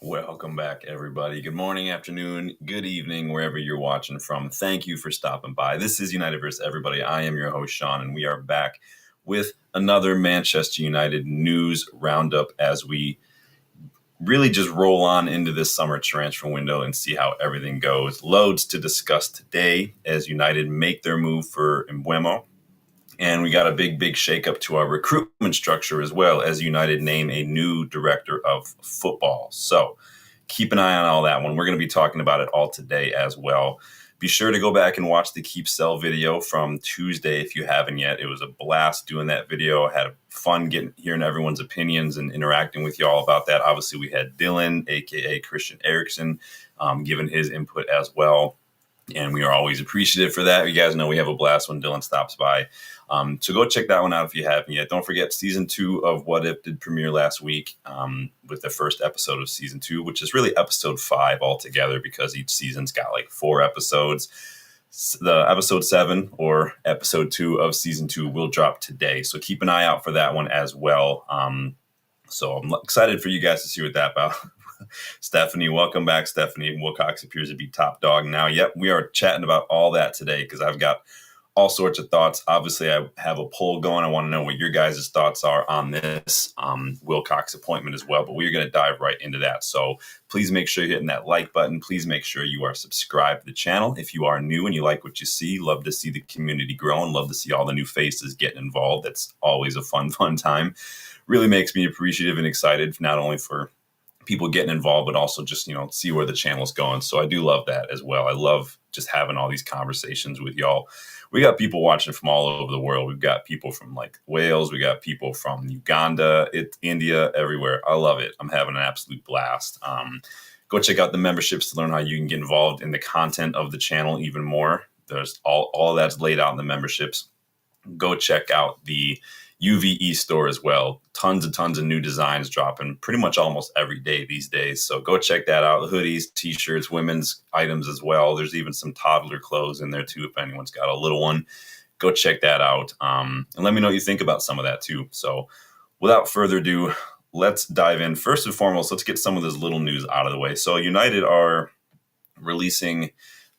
Welcome back, everybody. Good morning, afternoon, good evening, wherever you're watching from. Thank you for stopping by. This is United vs. Everybody. I am your host, Sean, and we are back with another Manchester United News Roundup as we really just roll on into this summer transfer window and see how everything goes. Loads to discuss today as United make their move for Mbeumo. And we got a big shakeup to our recruitment structure as well as United name a new director of football. So keep an eye on all that one. We're going to be talking about it all today as well. Be sure to go back and watch the Keep Sell video from Tuesday if you haven't yet. It was a blast doing that video. I had fun hearing everyone's opinions and interacting with y'all about that. Obviously, we had Dylan, aka Christian Eriksen, giving his input as well. And we are always appreciative for that. You guys know we have a blast when Dylan stops by. So go check that one out if you haven't yet. Don't forget, season 2 of What If did premiere last week with the first episode of season 2, which is really episode 5 altogether because each season's got like 4 episodes. The episode 7 or episode 2 of season 2 will drop today. So keep an eye out for that one as well. So I'm excited for you guys to see what that's about. Stephanie, welcome back. Stephanie Wilcox appears to be top dog now. Yep, we are chatting about all that today because I've got all sorts of thoughts. Obviously, I have a poll going. I want to know what your guys' thoughts are on this Wilcox appointment as well, but we're going to dive right into that. So please make sure you're hitting that like button. Please make sure you are subscribed to the channel. If you are new and you like what you see, love to see the community grow and love to see all the new faces getting involved. That's always a fun time. Really makes me appreciative and excited, not only for people getting involved, but also just, see where the channel's going. So I do love that as well. I love just having all these conversations with y'all. We got people watching from all over the world. We've got people from like Wales. We got people from Uganda, India, everywhere. I love it. I'm having an absolute blast. Go check out the memberships to learn how you can get involved in the content of the channel even more. There's all that's laid out in the memberships. Go check out the UVE store as well. Tons of new designs dropping pretty much almost every day these days. So go check that out. Hoodies, t-shirts, women's items as well. There's even some toddler clothes in there too if anyone's got a little one. Go check that out. And let me know what you think about some of that too. So without further ado, let's dive in. First and foremost, let's get some of this little news out of the way. So United are releasing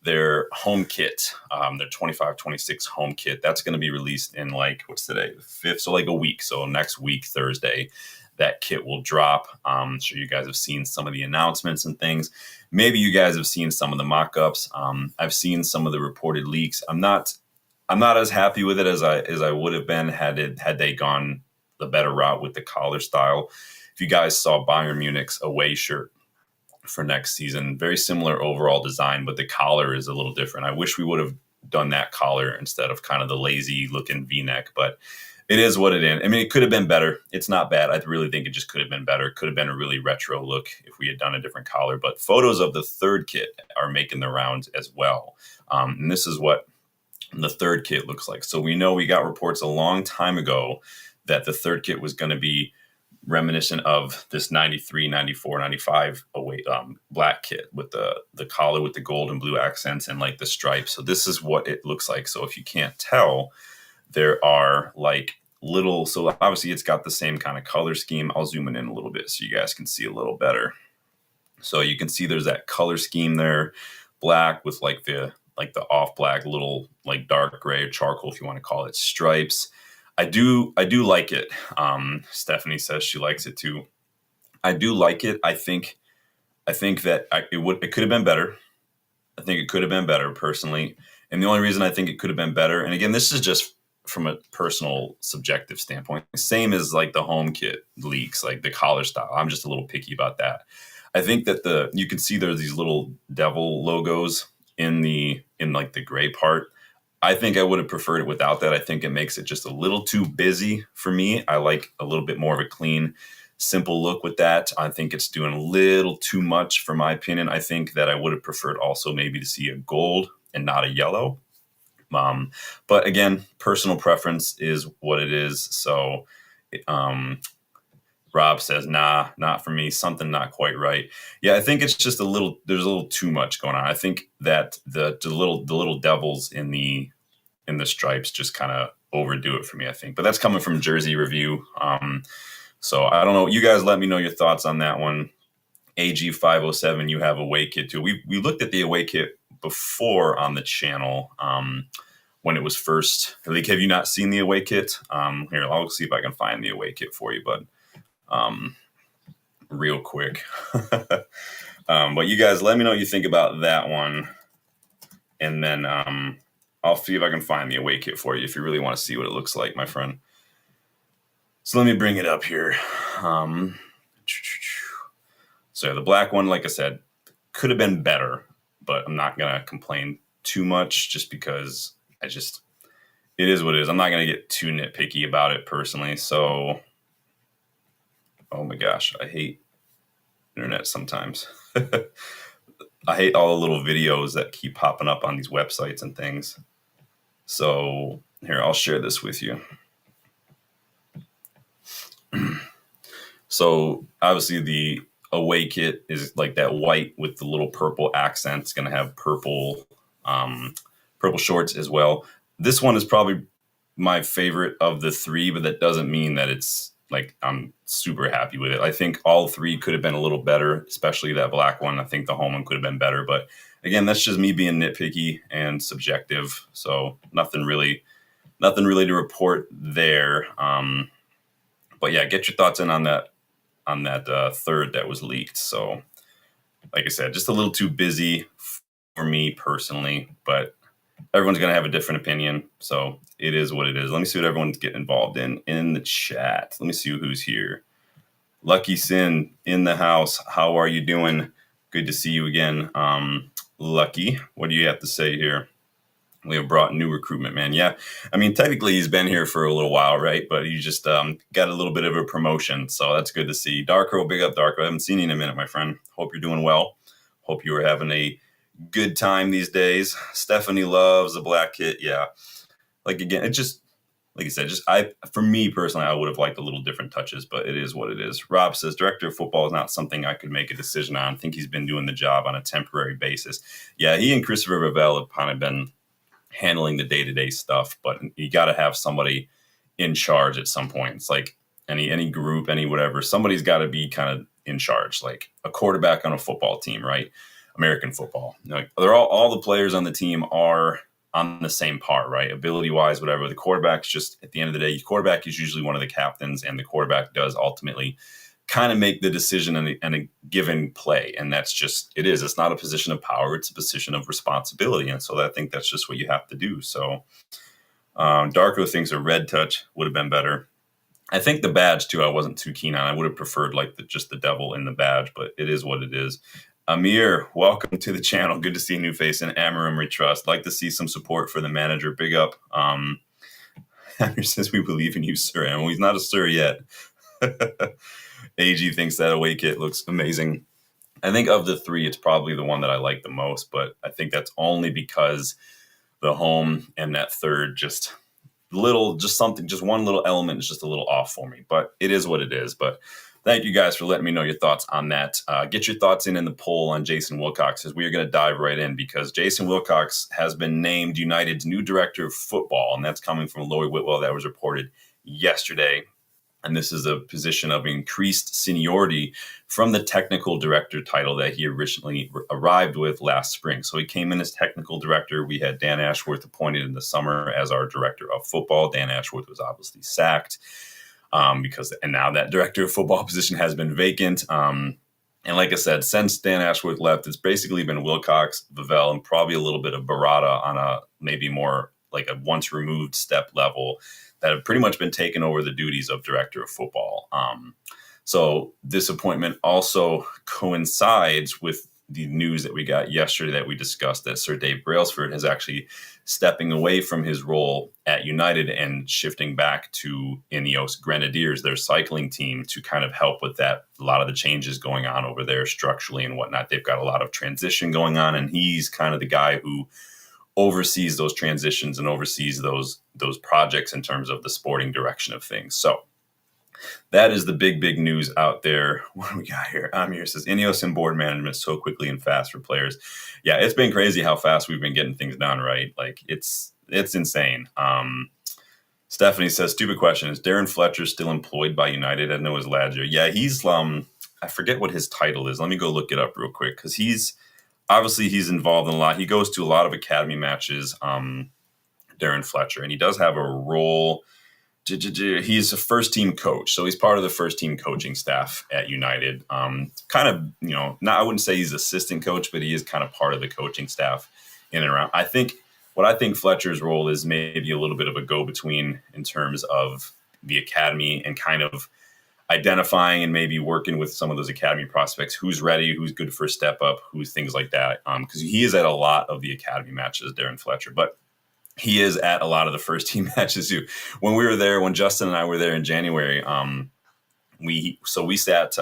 their home kit, their 25-26 home kit. That's going to be released in what's today? The 5th, so like a week. So next week, Thursday, that kit will drop. I'm sure you guys have seen some of the announcements and things. Maybe you guys have seen some of the mock-ups. I've seen some of the reported leaks. I'm not as happy with it as I would have been had they gone the better route with the collar style. If you guys saw Bayern Munich's away shirt for next season, very similar overall design, but the collar is a little different. I wish we would have done that collar instead of kind of the lazy looking V-neck, but it is what it is. I mean, it could have been better. It's not bad. I really think it just could have been better. It could have been a really retro look if we had done a different collar, but photos of the third kit are making the rounds as well. And this is what the third kit looks like. So we know we got reports a long time ago that the third kit was going to be reminiscent of this 93, 94, 95 black kit with the collar with the gold and blue accents and like the stripes. So this is what it looks like. So if you can't tell, there are like little, so obviously it's got the same kind of color scheme. I'll zoom in a little bit so you guys can see a little better. So you can see there's that color scheme there, black with like the off black, little like dark gray or charcoal, if you want to call it, stripes. I do like it. Stephanie says she likes it too. I do like it. I think that it could have been better. I think it could have been better personally. And the only reason I think it could have been better, and again, this is just from a personal subjective standpoint, same as like the home kit leaks, like the collar style. I'm just a little picky about that. I think that you can see there's these little devil logos in like the gray part. I think I would have preferred it without that. I think it makes it just a little too busy for me. I like a little bit more of a clean, simple look with that. I think it's doing a little too much for my opinion. I think that I would have preferred also maybe to see a gold and not a yellow. But again, personal preference is what it is. So Rob says, nah, not for me. Something not quite right. Yeah, I think it's just there's a little too much going on. I think that the little devils in the stripes just kind of overdo it for me, I think. But that's coming from Jersey Review. So I don't know. You guys let me know your thoughts on that one. AG507, you have away kit too. We looked at the away kit before on the channel when it was first. Like, have you not seen the away kit? Here, I'll see if I can find the away kit for you, bud. Real quick. But you guys, let me know what you think about that one, and then I'll see if I can find the away kit for you if you really want to see what it looks like, my friend. So let me bring it up here. So the black one, like I said, could have been better, but I'm not going to complain too much just because it is what it is. I'm not going to get too nitpicky about it personally. So, oh my gosh, I hate internet sometimes. I hate all the little videos that keep popping up on these websites and things. So here, I'll share this with you. So obviously the away kit is like that white with the little purple accent. It's going to have purple shorts as well. This one is probably my favorite of the three, but that doesn't mean that it's like I'm super happy with it. I think all three could have been a little better, especially that black one. I think the home one could have been better, but again, that's just me being nitpicky and subjective. So nothing really to report there. But yeah, get your thoughts in on that third that was leaked. So like I said, just a little too busy for me personally, but everyone's going to have a different opinion. So it is what it is. Let me see what everyone's getting involved in the chat. Let me see who's here. Lucky Sin in the house. How are you doing? Good to see you again. Lucky, what do you have to say here? We have brought new recruitment, man. Yeah, I mean, technically he's been here for a little while, right? But he just got a little bit of a promotion, so that's good to see. Darko, big up, Darko. I haven't seen you in a minute, my friend. Hope you're doing well. Hope you are having a good time these days. Stephanie loves the black kit. Yeah, like again, it just like I said, for me personally, I would have liked a little different touches, but it is what it is. Rob says director of football is not something I could make a decision on. I think he's been doing the job on a temporary basis. Yeah, he and Christopher Ravel have kind of been handling the day-to-day stuff, but you got to have somebody in charge at some point. It's like any group, any whatever, somebody's got to be kind of in charge, like a quarterback on a football team, right? American football. Like they're all the players on the team are on the same par, right? Ability wise, whatever. The quarterback's just at the end of the day, quarterback is usually one of the captains, and the quarterback does ultimately kind of make the decision in a given play. And that's just, it is. It's not a position of power. It's a position of responsibility. And so I think that's just what you have to do. So Darko thinks a red touch would have been better. I think the badge too, I wasn't too keen on. I would have preferred like just the devil in the badge, but it is what it is. Amir, welcome to the channel. Good to see a new face in Amorim We Trust. Like to see some support for the manager. Big up. Amir says, we believe in you, sir. And he's not a sir yet. AG thinks that away kit looks amazing. I think of the three, it's probably the one that I like the most, but I think that's only because the home and that third just one little element is just a little off for me, but it is what it is. But thank you guys for letting me know your thoughts on that. Get your thoughts in the poll on Jason Wilcox, as we are going to dive right in, because Jason Wilcox has been named United's new director of football, and that's coming from Lori Whitwell. That was reported yesterday. And this is a position of increased seniority from the technical director title that he originally arrived with last spring. So he came in as technical director. We had Dan Ashworth appointed in the summer as our director of football. Dan Ashworth was obviously sacked and now that director of football position has been vacant. And like I said, since Dan Ashworth left, it's basically been Wilcox, Vavell, and probably a little bit of Barada on a maybe more like a once removed step level that have pretty much been taken over the duties of director of football. So this appointment also coincides with the news that we got yesterday that we discussed, that Sir Dave Brailsford is actually stepping away from his role at United and shifting back to Ineos Grenadiers, their cycling team, to kind of help with that. A lot of the changes going on over there structurally and whatnot. They've got a lot of transition going on, and he's kind of the guy who oversees those transitions and oversees those projects in terms of the sporting direction of things. So that is the big news out there. What do we got here? Amir says, Ineos and board management so quickly and fast for players. Yeah, it's been crazy how fast we've been getting things done, right? Like it's insane. Stephanie says, stupid question. Is Darren Fletcher still employed by United? I know his lads are. Yeah, he's I forget what his title is. Let me go look it up real quick, because he's involved in a lot. He goes to a lot of academy matches, Darren Fletcher, and he does have a role. He's a first team coach, so he's part of the first team coaching staff at United. Kind of, not, I wouldn't say he's assistant coach, but he is kind of part of the coaching staff in and around. I think Fletcher's role is maybe a little bit of a go between in terms of the academy and kind of identifying and maybe working with some of those academy prospects, who's ready, who's good for a step up, who's things like that. Because he is at a lot of the academy matches, Darren Fletcher, but he is at a lot of the first team matches too. When Justin and I were there in January, we sat,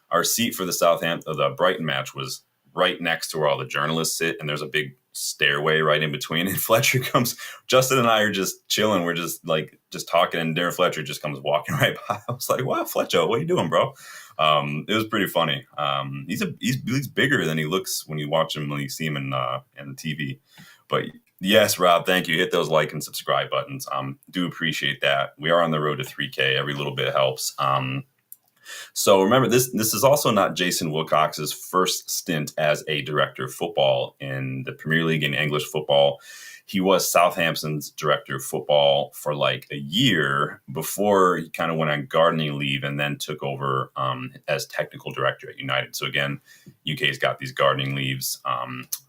our seat for the Brighton match was right next to where all the journalists sit, and there's a big stairway right in between. And Fletcher comes, Justin and I are just chilling. We're just talking, and Darren Fletcher just comes walking right by. I was like, wow, Fletcher, what are you doing, bro? It was pretty funny. He's bigger than he looks when you watch him, when you see him in TV. But yes, Rob, thank you. Hit those like and subscribe buttons. Do appreciate that. We are on the road to 3K. Every little bit helps. So remember, this is also not Jason Wilcox's first stint as a director of football in the Premier League in English football. He was Southampton's director of football for like a year before he kind of went on gardening leave and then took over as technical director at United. So again, UK's got these gardening leaves.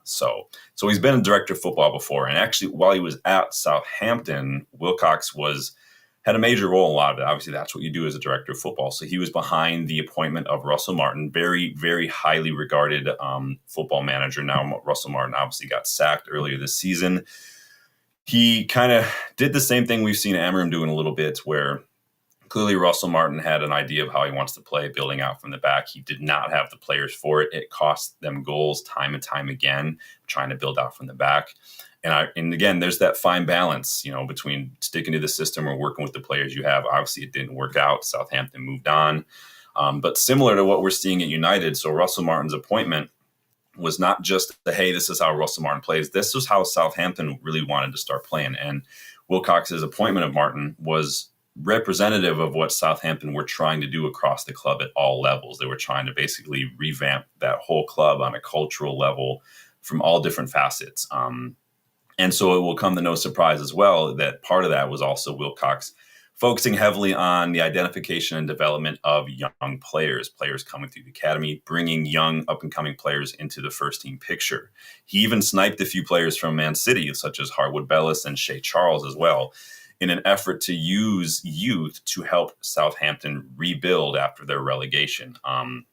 So he's been a director of football before. And actually, while he was at Southampton, Wilcox had a major role in a lot of it. Obviously, that's what you do as a director of football. So he was behind the appointment of Russell Martin, very, very highly regarded football manager. Now, Russell Martin obviously got sacked earlier this season. He kind of did the same thing we've seen Amorim doing a little bit, where clearly Russell Martin had an idea of how he wants to play, building out from the back. He did not have the players for it. It cost them goals time and time again, trying to build out from the back. And again, there's that fine balance, between sticking to the system or working with the players you have. Obviously, it didn't work out. Southampton moved on. But similar to what we're seeing at United, so Russell Martin's appointment was not just hey, this is how Russell Martin plays. This was how Southampton really wanted to start playing. And Wilcox's appointment of Martin was representative of what Southampton were trying to do across the club at all levels. They were trying to basically revamp that whole club on a cultural level from all different facets. And so it will come to no surprise as well that part of that was also Wilcox focusing heavily on the identification and development of young players coming through the academy, bringing young up-and-coming players into the first-team picture. He even sniped a few players from Man City, such as Harwood Bellis and Shea Charles as well, in an effort to use youth to help Southampton rebuild after their relegation.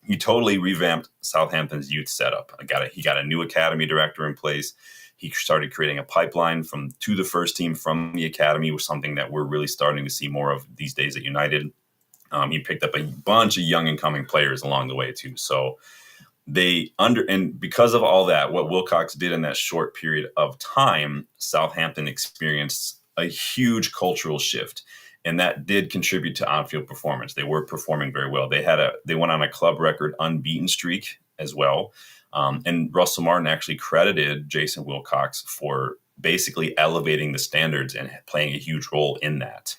He totally revamped Southampton's youth setup. He got a new academy director in place. He started creating a pipeline to the first team from the academy, was something that we're really starting to see more of these days at United. He picked up a bunch of young incoming players along the way too. So and because of all that, what Wilcox did in that short period of time, Southampton experienced a huge cultural shift, and that did contribute to on-field performance. They were performing very well. They went on a club record unbeaten streak as well. And Russell Martin actually credited Jason Wilcox for basically elevating the standards and playing a huge role in that.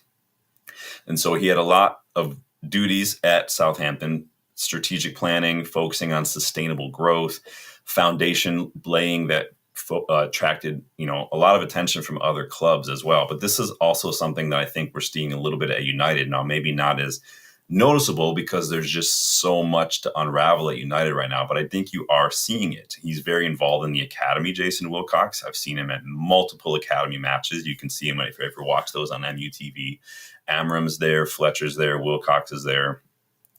And so he had a lot of duties at Southampton: strategic planning, focusing on sustainable growth, foundation laying that attracted a lot of attention from other clubs as well. But this is also something that I think we're seeing a little bit at United now, maybe not as noticeable because there's just so much to unravel at United right now, but I think you are seeing it. He's very involved in the academy, Jason Wilcox. I've seen him at multiple academy matches. You can see him if you ever watch those on MUTV. Amorim's there, Fletcher's there, Wilcox is there.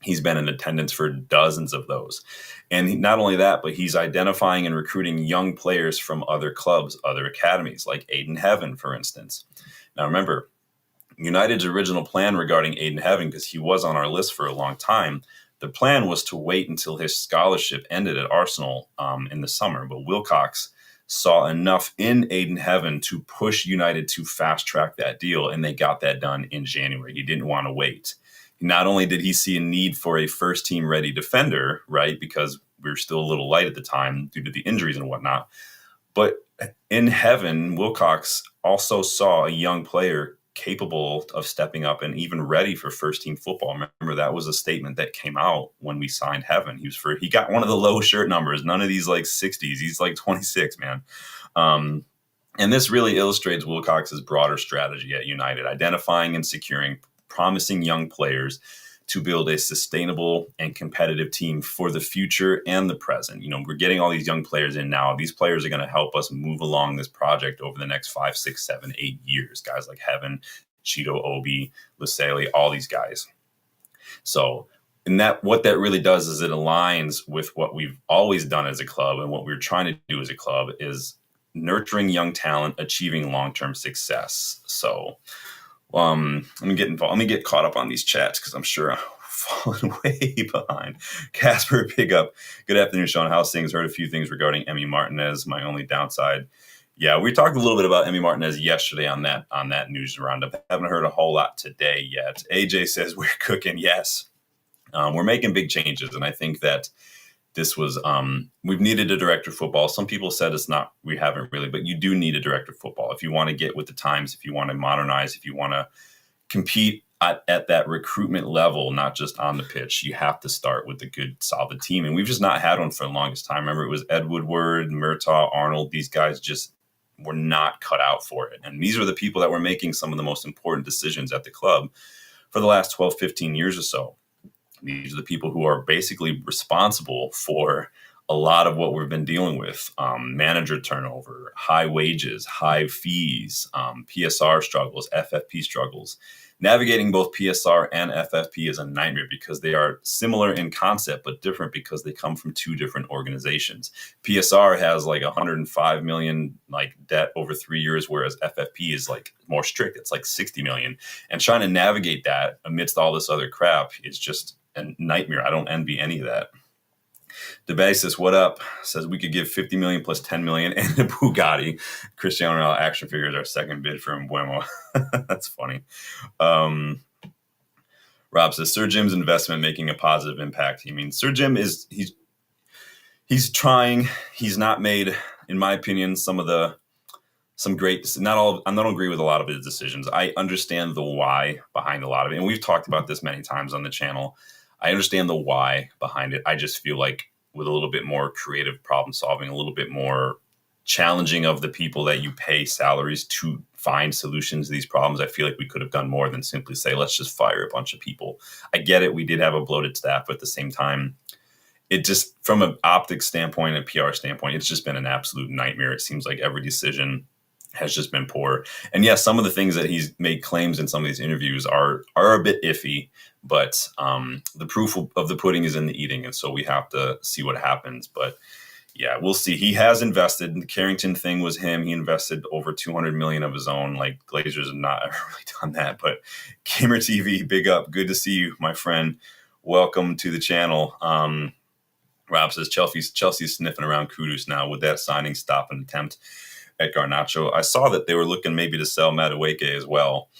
He's been in attendance for dozens of those. And not only that, but he's identifying and recruiting young players from other clubs, other academies, like Aiden Heaven, for instance. Now remember, United's original plan regarding Aiden Heaven, because he was on our list for a long time, the plan was to wait until his scholarship ended at Arsenal in the summer. But Wilcox saw enough in Aiden Heaven to push United to fast track that deal, and they got that done in January. He didn't want to wait. Not only did he see a need for a first team ready defender, right, because we were still a little light at the time due to the injuries and whatnot, but in Heaven, Wilcox also saw a young player capable of stepping up and even ready for first team football. Remember, that was a statement that came out when we signed Heaven. He got one of the low shirt numbers, none of these like 60s. He's like 26, man. And this really illustrates Wilcox's broader strategy at United, identifying and securing promising young players to build a sustainable and competitive team for the future and the present. We're getting all these young players in now. These players are going to help us move along this project over the next 5, 6, 7, 8 years. Guys like Heaven, Cheeto, Obi, Lascelles, all these guys. So, what that really does is it aligns with what we've always done as a club, and what we're trying to do as a club is nurturing young talent, achieving long-term success. So, let me get involved. Let me get caught up on these chats because I'm sure I'm falling way behind. Casper, pick up. Good afternoon, Sean. How's things? Heard a few things regarding Emi Martinez. My only downside. Yeah, we talked a little bit about Emi Martinez yesterday on that news roundup. Haven't heard a whole lot today yet. AJ says we're cooking. Yes, we're making big changes, and I think that this was we've needed a director of football. Some people said it's not. We haven't really, but you do need a director of football if you want to get with the times, if you want to modernize, if you want to compete at that recruitment level, not just on the pitch. You have to start with a good, solid team, and we've just not had one for the longest time. Remember, it was Ed Woodward, Murtaugh, Arnold. These guys just were not cut out for it, and these are the people that were making some of the most important decisions at the club for the last 12, 15 years or so. These are the people who are basically responsible for a lot of what we've been dealing with. Manager turnover, high wages, high fees, PSR struggles, FFP struggles. Navigating both PSR and FFP is a nightmare because they are similar in concept, but different because they come from two different organizations. PSR has like 105 million like debt over 3 years, whereas FFP is like more strict. It's like 60 million. And trying to navigate that amidst all this other crap is just a nightmare. I don't envy any of that. Debasis, what up? Says we could give 50 million plus 10 million and a Bugatti. Cristiano Ronaldo action figures our second bid for Mbeumo. That's funny. Rob says Sir Jim's investment making a positive impact. He means Sir Jim he's trying. He's not made, in my opinion, some great. Not all. I don't agree with a lot of his decisions. I understand the why behind a lot of it, and we've talked about this many times on the channel. I understand the why behind it. I just feel like with a little bit more creative problem solving, a little bit more challenging of the people that you pay salaries to find solutions to these problems, I feel like we could have done more than simply say, let's just fire a bunch of people. I get it. We did have a bloated staff, but at the same time, it just, from an optics standpoint and PR standpoint, it's just been an absolute nightmare. It seems like every decision has just been poor. And yes, some of the things that he's made claims in some of these interviews are a bit iffy, but the proof of the pudding is in the eating. And so we have to see what happens. But yeah, we'll see. He has invested. The Carrington thing was him. He invested over 200 million of his own. Like Glazers have not ever really done that. But Gamer TV, big up. Good to see you, my friend. Welcome to the channel. Rob says Chelsea's sniffing around Kudus now. Would that signing stop an attempt at Garnacho? I saw that they were looking maybe to sell Madueke as well.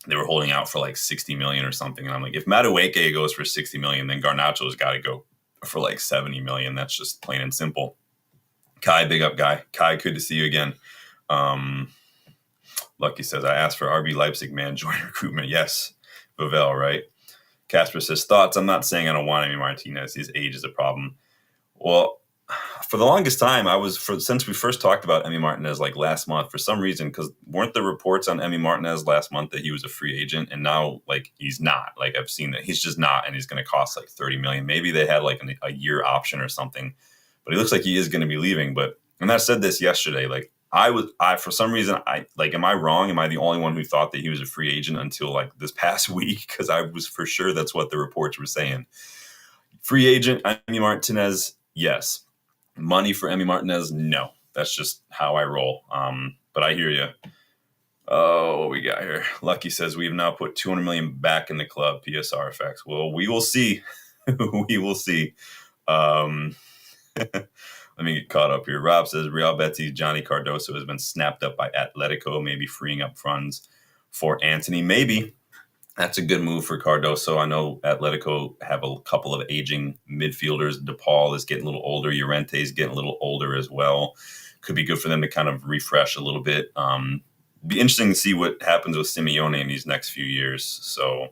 They were holding out for like 60 million or something. And I'm like, if Madueke goes for 60 million, then Garnacho's got to go for like 70 million. That's just plain and simple. Kai, big up guy. Kai, good to see you again. Lucky says, I asked for RB Leipzig man, join recruitment. Yes. Bavel, right? Casper says, thoughts? I'm not saying I don't want Emi Martinez. His age is a problem. Well, for the longest time, since we first talked about Emi Martinez like last month, for some reason, because weren't the reports on Emi Martinez last month that he was a free agent, and now like he's not. Like I've seen that he's just not, and he's going to cost like 30 million. Maybe they had like a year option or something, but he looks like he is going to be leaving. And I said this yesterday, like I for some reason am I wrong? Am I the only one who thought that he was a free agent until like this past week? Because I was for sure that's what the reports were saying. Free agent Emi Martinez, yes. Money for Emi Martinez, no. That's just how I roll. But I hear you. Oh, what we got here? Lucky says we have now put 200 million back in the club. PSR effects. Well, we will see. We will see. Let me get caught up here. Rob says Real Betis Johnny Cardoso has been snapped up by Atletico, maybe freeing up funds for Anthony. Maybe. That's a good move for Cardoso. I know Atletico have a couple of aging midfielders. DePaul is getting a little older. Llorente is getting a little older as well. Could be good for them to kind of refresh a little bit. be interesting to see what happens with Simeone in these next few years. So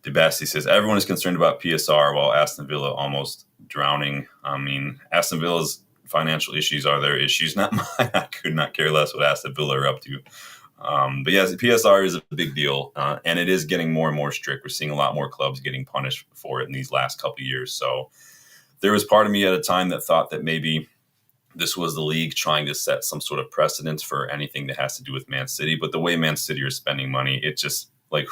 DeBasti says everyone is concerned about PSR while Aston Villa almost drowning. I mean, Aston Villa's financial issues are their issues, not mine. I could not care less what Aston Villa are up to. But yes, PSR is a big deal, and it is getting more and more strict. We're seeing a lot more clubs getting punished for it in these last couple of years. So there was part of me at a time that thought that maybe this was the league trying to set some sort of precedence for anything that has to do with Man City. But the way Man City are spending money, it just like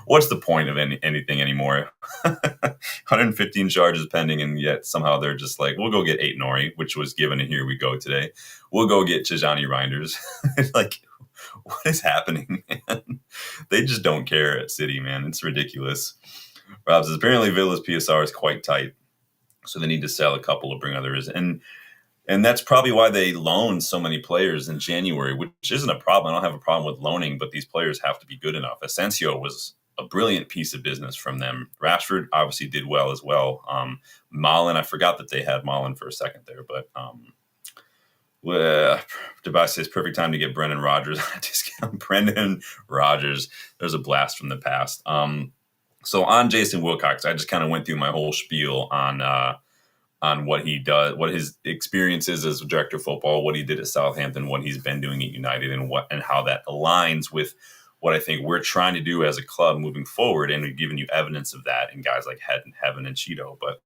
what's the point of anything anymore? 115 charges pending, and yet somehow they're just like, we'll go get Aït-Nouri, which was given, and here we go today. We'll go get Tijani Reinders. Like, what is happening, man? They just don't care at City, man. It's ridiculous. Rob says apparently Villa's PSR is quite tight, so they need to sell a couple to bring others in. And that's probably why they loaned so many players in January, which isn't a problem. I don't have a problem with loaning, but these players have to be good enough. Asensio was a brilliant piece of business from them. Rashford obviously did well as well. Malen, I forgot that they had Malen for a second there, but Tobias says perfect time to get Brendan Rodgers. Discount Brendan Rodgers. There's a blast from the past. So on Jason Wilcox, I just kind of went through my whole spiel on what he does, what his experience is as director of football, what he did at Southampton, what he's been doing at United, and how that aligns with what I think we're trying to do as a club moving forward. And we've given you evidence of that in guys like Heaven and Cheeto. But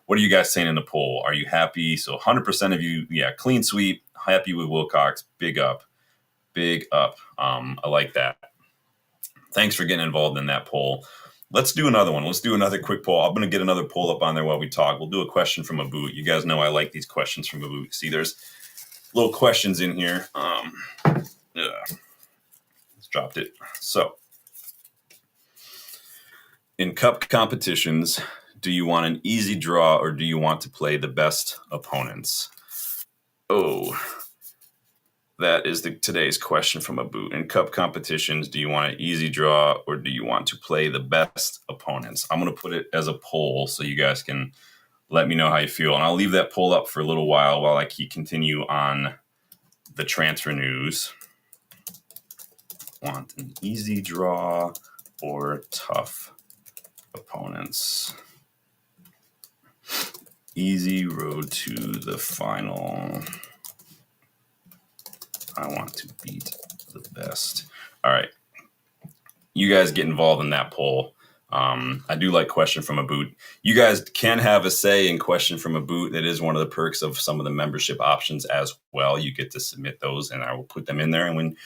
what are you guys saying in the poll? Are you happy? So 100% of you, yeah, clean sweep, happy with Wilcox, big up, big up. I like that. Thanks for getting involved in that poll. Let's do another one. Let's do another quick poll. I'm going to get another poll up on there while we talk. We'll do a question from a boot. You guys know I like these questions from a boot. See, there's little questions in here. Let's dropped it. So, in cup competitions, do you want an easy draw or do you want to play the best opponents? Oh, that is today's question from a boot. In cup competitions, do you want an easy draw or do you want to play the best opponents? I'm going to put it as a poll so you guys can let me know how you feel. And I'll leave that poll up for a little while I continue on the transfer news. Want an easy draw or tough opponents? Easy road to the final. I want to beat the best. All right. You guys get involved in that poll. I do like question from a boot. You guys can have a say in question from a boot. That is one of the perks of some of the membership options as well. You get to submit those and I will put them in there. And when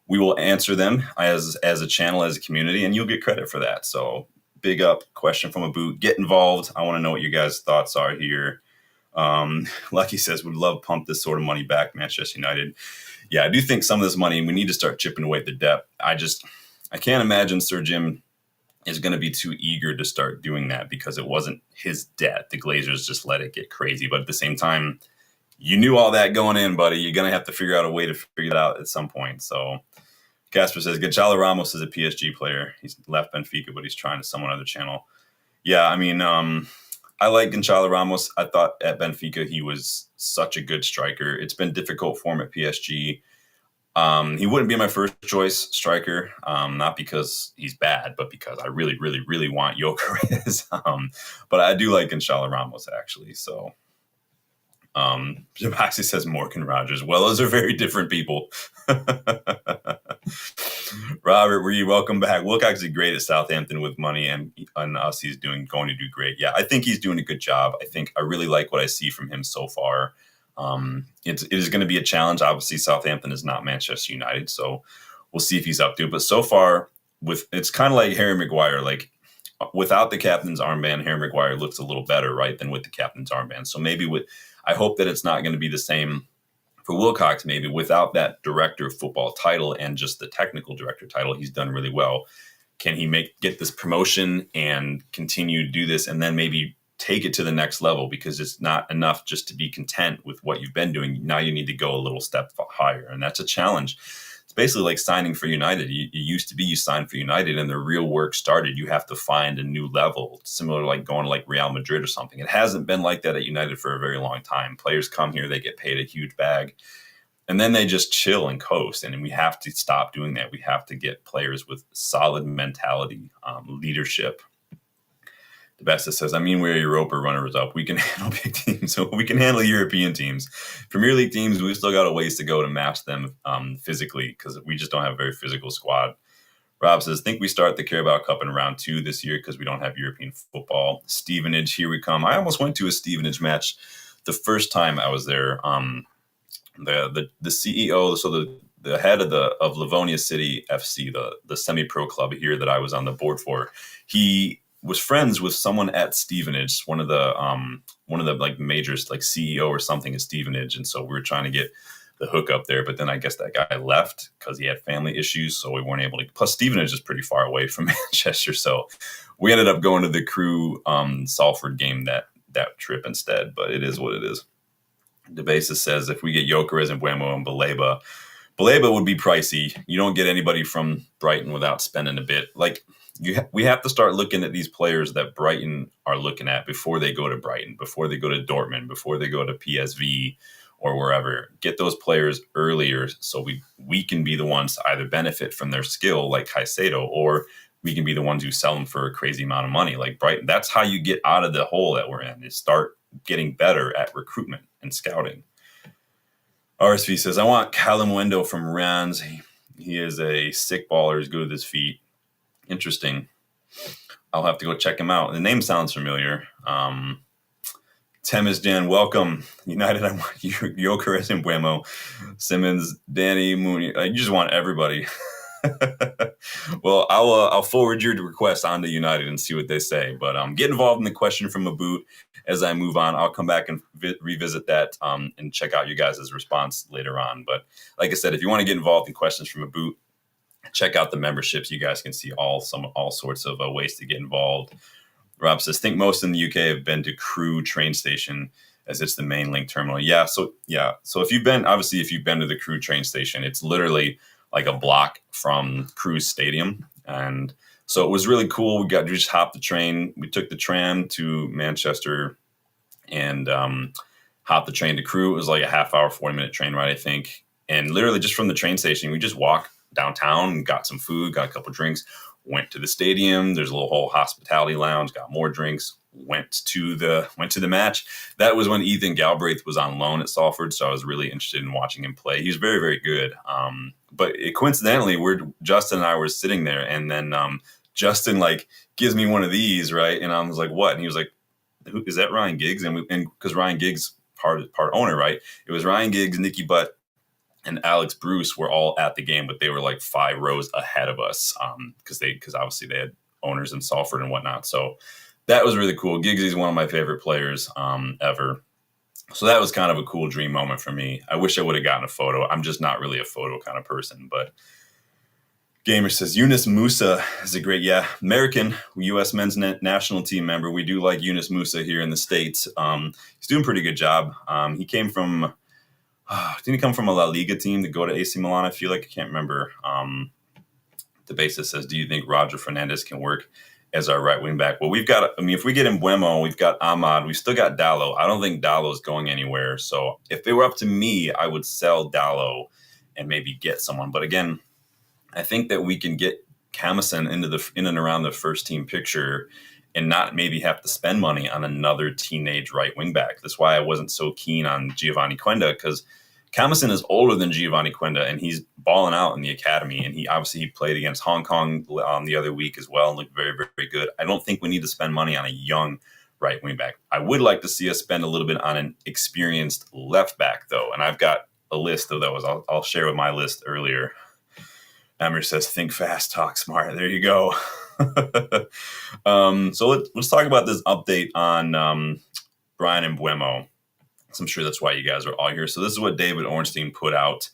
we will answer them as a channel, as a community, and you'll get credit for that. So big up question from a boot. Get involved. I want to know what you guys' thoughts are here. Lucky says, would love pump this sort of money back, Manchester United. Yeah, I do think some of this money, we need to start chipping away at the depth. I can't imagine Sir Jim is going to be too eager to start doing that because it wasn't his debt. The Glazers just let it get crazy. But at the same time, you knew all that going in, buddy. You're going to have to figure out a way to figure it out at some point. So Casper says, Gonçalo Ramos is a PSG player. He's left Benfica, but he's trying to someone other channel. Yeah, I mean, I like Gonçalo Ramos. I thought at Benfica he was such a good striker. It's been difficult for him at PSG. He wouldn't be my first choice striker, not because he's bad, but because I really, really, really want Gyökeres. But I do like Gonçalo Ramos, actually. So Maxi says Morgan Rogers. Well, those are very different people. Robert, welcome back. Wilcox is great at Southampton with money, and us he's going to do great. Yeah, I think he's doing a good job. I really like what I see from him so far. It is going to be a challenge. Obviously, Southampton is not Manchester United, so we'll see if he's up to it. But so far, it's kind of like Harry Maguire. Like without the captain's armband, Harry Maguire looks a little better, right, than with the captain's armband. So maybe I hope that it's not going to be the same for Wilcox. Maybe without that director of football title and just the technical director title, he's done really well. Can he get this promotion and continue to do this, and then maybe take it to the next level? Because it's not enough just to be content with what you've been doing. Now you need to go a little step higher, and that's a challenge. It's basically like signing for United. It used to be you signed for United and the real work started. You have to find a new level, similar to like going to like Real Madrid or something. It hasn't been like that at United for a very long time. Players come here, they get paid a huge bag, And then they just chill and coast. And we have to stop doing that. We have to get players with solid mentality, leadership. The best says, I mean, we're Europa runners-up. We can handle big teams, so we can handle European teams. Premier League teams, we've still got a ways to go to match them physically because we just don't have a very physical squad. Rob says, think we start the Carabao Cup in round 2 this year because we don't have European football. Stevenage, here we come. I almost went to a Stevenage match the first time I was there. The CEO, so the head of Livonia City FC, the semi-pro club here that I was on the board for, he was friends with someone at Stevenage, one of the like majors, like CEO or something at Stevenage, and so we were trying to get the hook up there, but then I guess that guy left because he had family issues, so we weren't able to. Plus, Stevenage is pretty far away from Manchester, so we ended up going to the Crew Salford game that trip instead. But it is what it is. The basis says if we get Gyökeres and Mbeumo and Baleba would be pricey. You don't get anybody from Brighton without spending a bit. Like we have to start looking at these players that Brighton are looking at before they go to Brighton, before they go to Dortmund, before they go to PSV. Or wherever. Get those players earlier so we can be the ones to either benefit from their skill like Caicedo, or we can be the ones who sell them for a crazy amount of money like Brighton. That's how you get out of the hole that we're in, is start getting better at recruitment and scouting. RSV says, I want Callum Wendo from Rennes. He is a sick baller. He's good with his feet. Interesting. I'll have to go check him out. The name sounds familiar. Temis Jan, welcome. United, I want Gyökeres and Mbeumo, Simmons, Danny, Mooney. You just want everybody. Well, I'll forward your request on to United and see what they say. But get involved in the question from a boot as I move on. I'll come back and revisit that and check out you guys' response later on. But like I said, if you want to get involved in questions from a boot, check out the memberships. You guys can see all sorts of ways to get involved. Rob says, think most in the UK have been to Crewe train station as it's the main link terminal. So if you've been to the Crewe train station, it's literally like a block from Crewe Stadium. And so it was really cool. We just hopped the train. We took the tram to Manchester and hopped the train to Crewe. It was like a half hour, 40-minute train ride, I think. And literally just from the train station, we just walked downtown, got some food, got a couple drinks, went to the stadium. There's a little whole hospitality lounge, got more drinks, went to the match. That was when Ethan Galbraith was on loan at Salford, so I was really interested in watching him play. He was very, very good. But coincidentally, Justin and I were sitting there, and then Justin gives me one of these, right? And I was like, what? And he was like, who is that? Ryan Giggs? And because Ryan Giggs part owner, right? It was Ryan Giggs, Nicky Butt, and Alex Bruce were all at the game, but they were like 5 rows ahead of us because obviously they had owners in Salford and whatnot. So that was really cool. Giggs is one of my favorite players ever. So that was kind of a cool dream moment for me. I wish I would have gotten a photo. I'm just not really a photo kind of person. But Gamer says, Yunus Musa is a great, American U.S. men's national team member. We do like Yunus Musa here in the States. He's doing a pretty good job. He came from... didn't he come from a La Liga team to go to AC Milan? I feel like I can't remember. The basis says, do you think Roger Fernandez can work as our right wing back? Well, if we get Mbeumo, we've got Ahmad, we've still got Dalot. I don't think Dalot's going anywhere. So if it were up to me, I would sell Dalot and maybe get someone. But again, I think that we can get Camison in and around the first team picture and not maybe have to spend money on another teenage right wing back. That's why I wasn't so keen on Giovanni Quenda, because Camison is older than Giovanni Quenda, and he's balling out in the academy. And he played against Hong Kong the other week as well and looked very, very good. I don't think we need to spend money on a young right wing back. I would like to see us spend a little bit on an experienced left back, though. And I've got a list of those. I'll share with my list earlier. Emmer says, think fast, talk smart. There you go. So let's talk about this update on Bryan Mbeumo. So I'm sure that's why you guys are all here. So this is what David Ornstein put out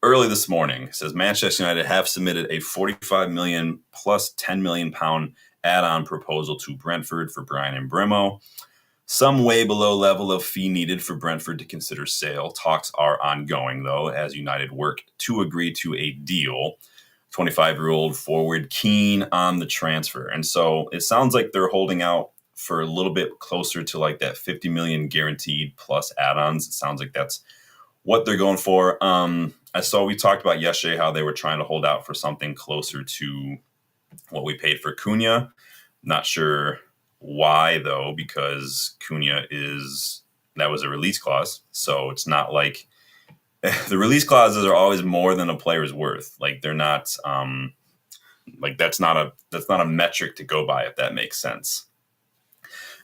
early this morning. It says Manchester United have submitted a 45 million plus 10 million pound add-on proposal to Brentford for Bryan Mbeumo. Some way below level of fee needed for Brentford to consider sale. Talks are ongoing, though, as United work to agree to a deal. 25-year-old forward keen on the transfer. And so it sounds like they're holding out for a little bit closer to like that 50 million guaranteed plus add-ons. It sounds like that's what they're going for. I saw we talked about yesterday how they were trying to hold out for something closer to what we paid for Cunha. Not sure why though, because Cunha that was a release clause, so it's not like the release clauses are always more than a player's worth. Like they're not like that's not a metric to go by, if that makes sense.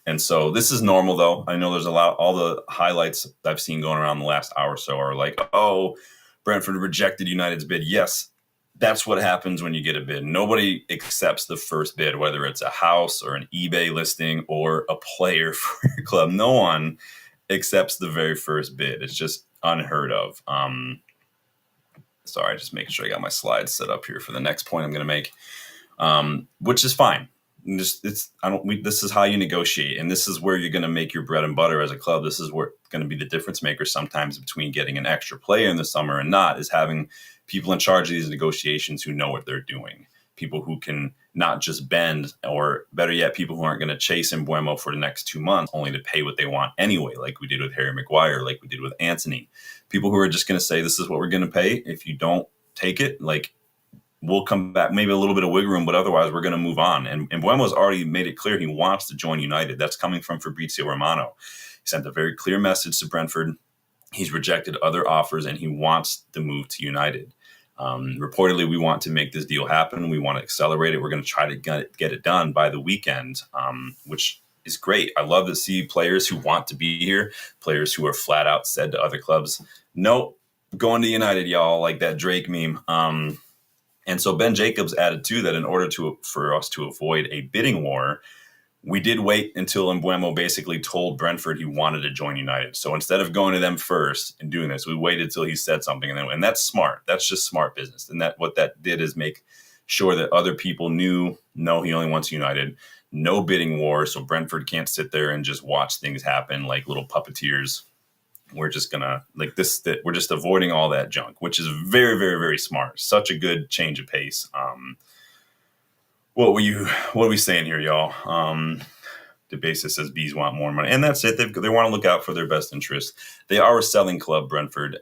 And so this is normal though. I know there's all the highlights I've seen going around the last hour or so are like, oh, Brentford rejected United's bid. Yes, that's what happens when you get a bid. Nobody accepts the first bid, whether it's a house or an eBay listing or a player for your club. No one accepts the very first bid. It's just unheard of. Sorry, just making sure I got my slides set up here for the next point I'm going to make, which is fine. This is how you negotiate, and this is where you're going to make your bread and butter as a club. This is where going to be the difference maker sometimes between getting an extra player in the summer and not, is having people in charge of these negotiations who know what they're doing, people who can not just bend, or better yet, people who aren't going to chase Mbeumo for the next 2 months only to pay what they want anyway, like we did with Harry Maguire, like we did with Anthony. People who are just going to say, this is what we're going to pay. If you don't take it, like, we'll come back, maybe a little bit of wiggle room, but otherwise we're going to move on. And Mbeumo's already made it clear he wants to join United. That's coming from Fabrizio Romano. He sent a very clear message to Brentford. He's rejected other offers and he wants to move to United. Reportedly, we want to make this deal happen. We want to accelerate it. We're going to try to get it done by the weekend, which is great. I love to see players who want to be here, players who are flat out said to other clubs, nope, going to United, y'all, like that Drake meme. And so Ben Jacobs added too that in order for us to avoid a bidding war, we did wait until Mbeumo basically told Brentford he wanted to join United. So instead of going to them first and doing this, we waited till he said something, and that's smart. That's just smart business. And what that did is make sure that other people knew, no, he only wants United. No bidding war, so Brentford can't sit there and just watch things happen like little puppeteers. We're just gonna we're just avoiding all that junk, which is very, very, very smart. Such a good change of pace. What are we saying here, y'all? The basis says bees want more money, and that's it. They want to look out for their best interest. They are a selling club, Brentford.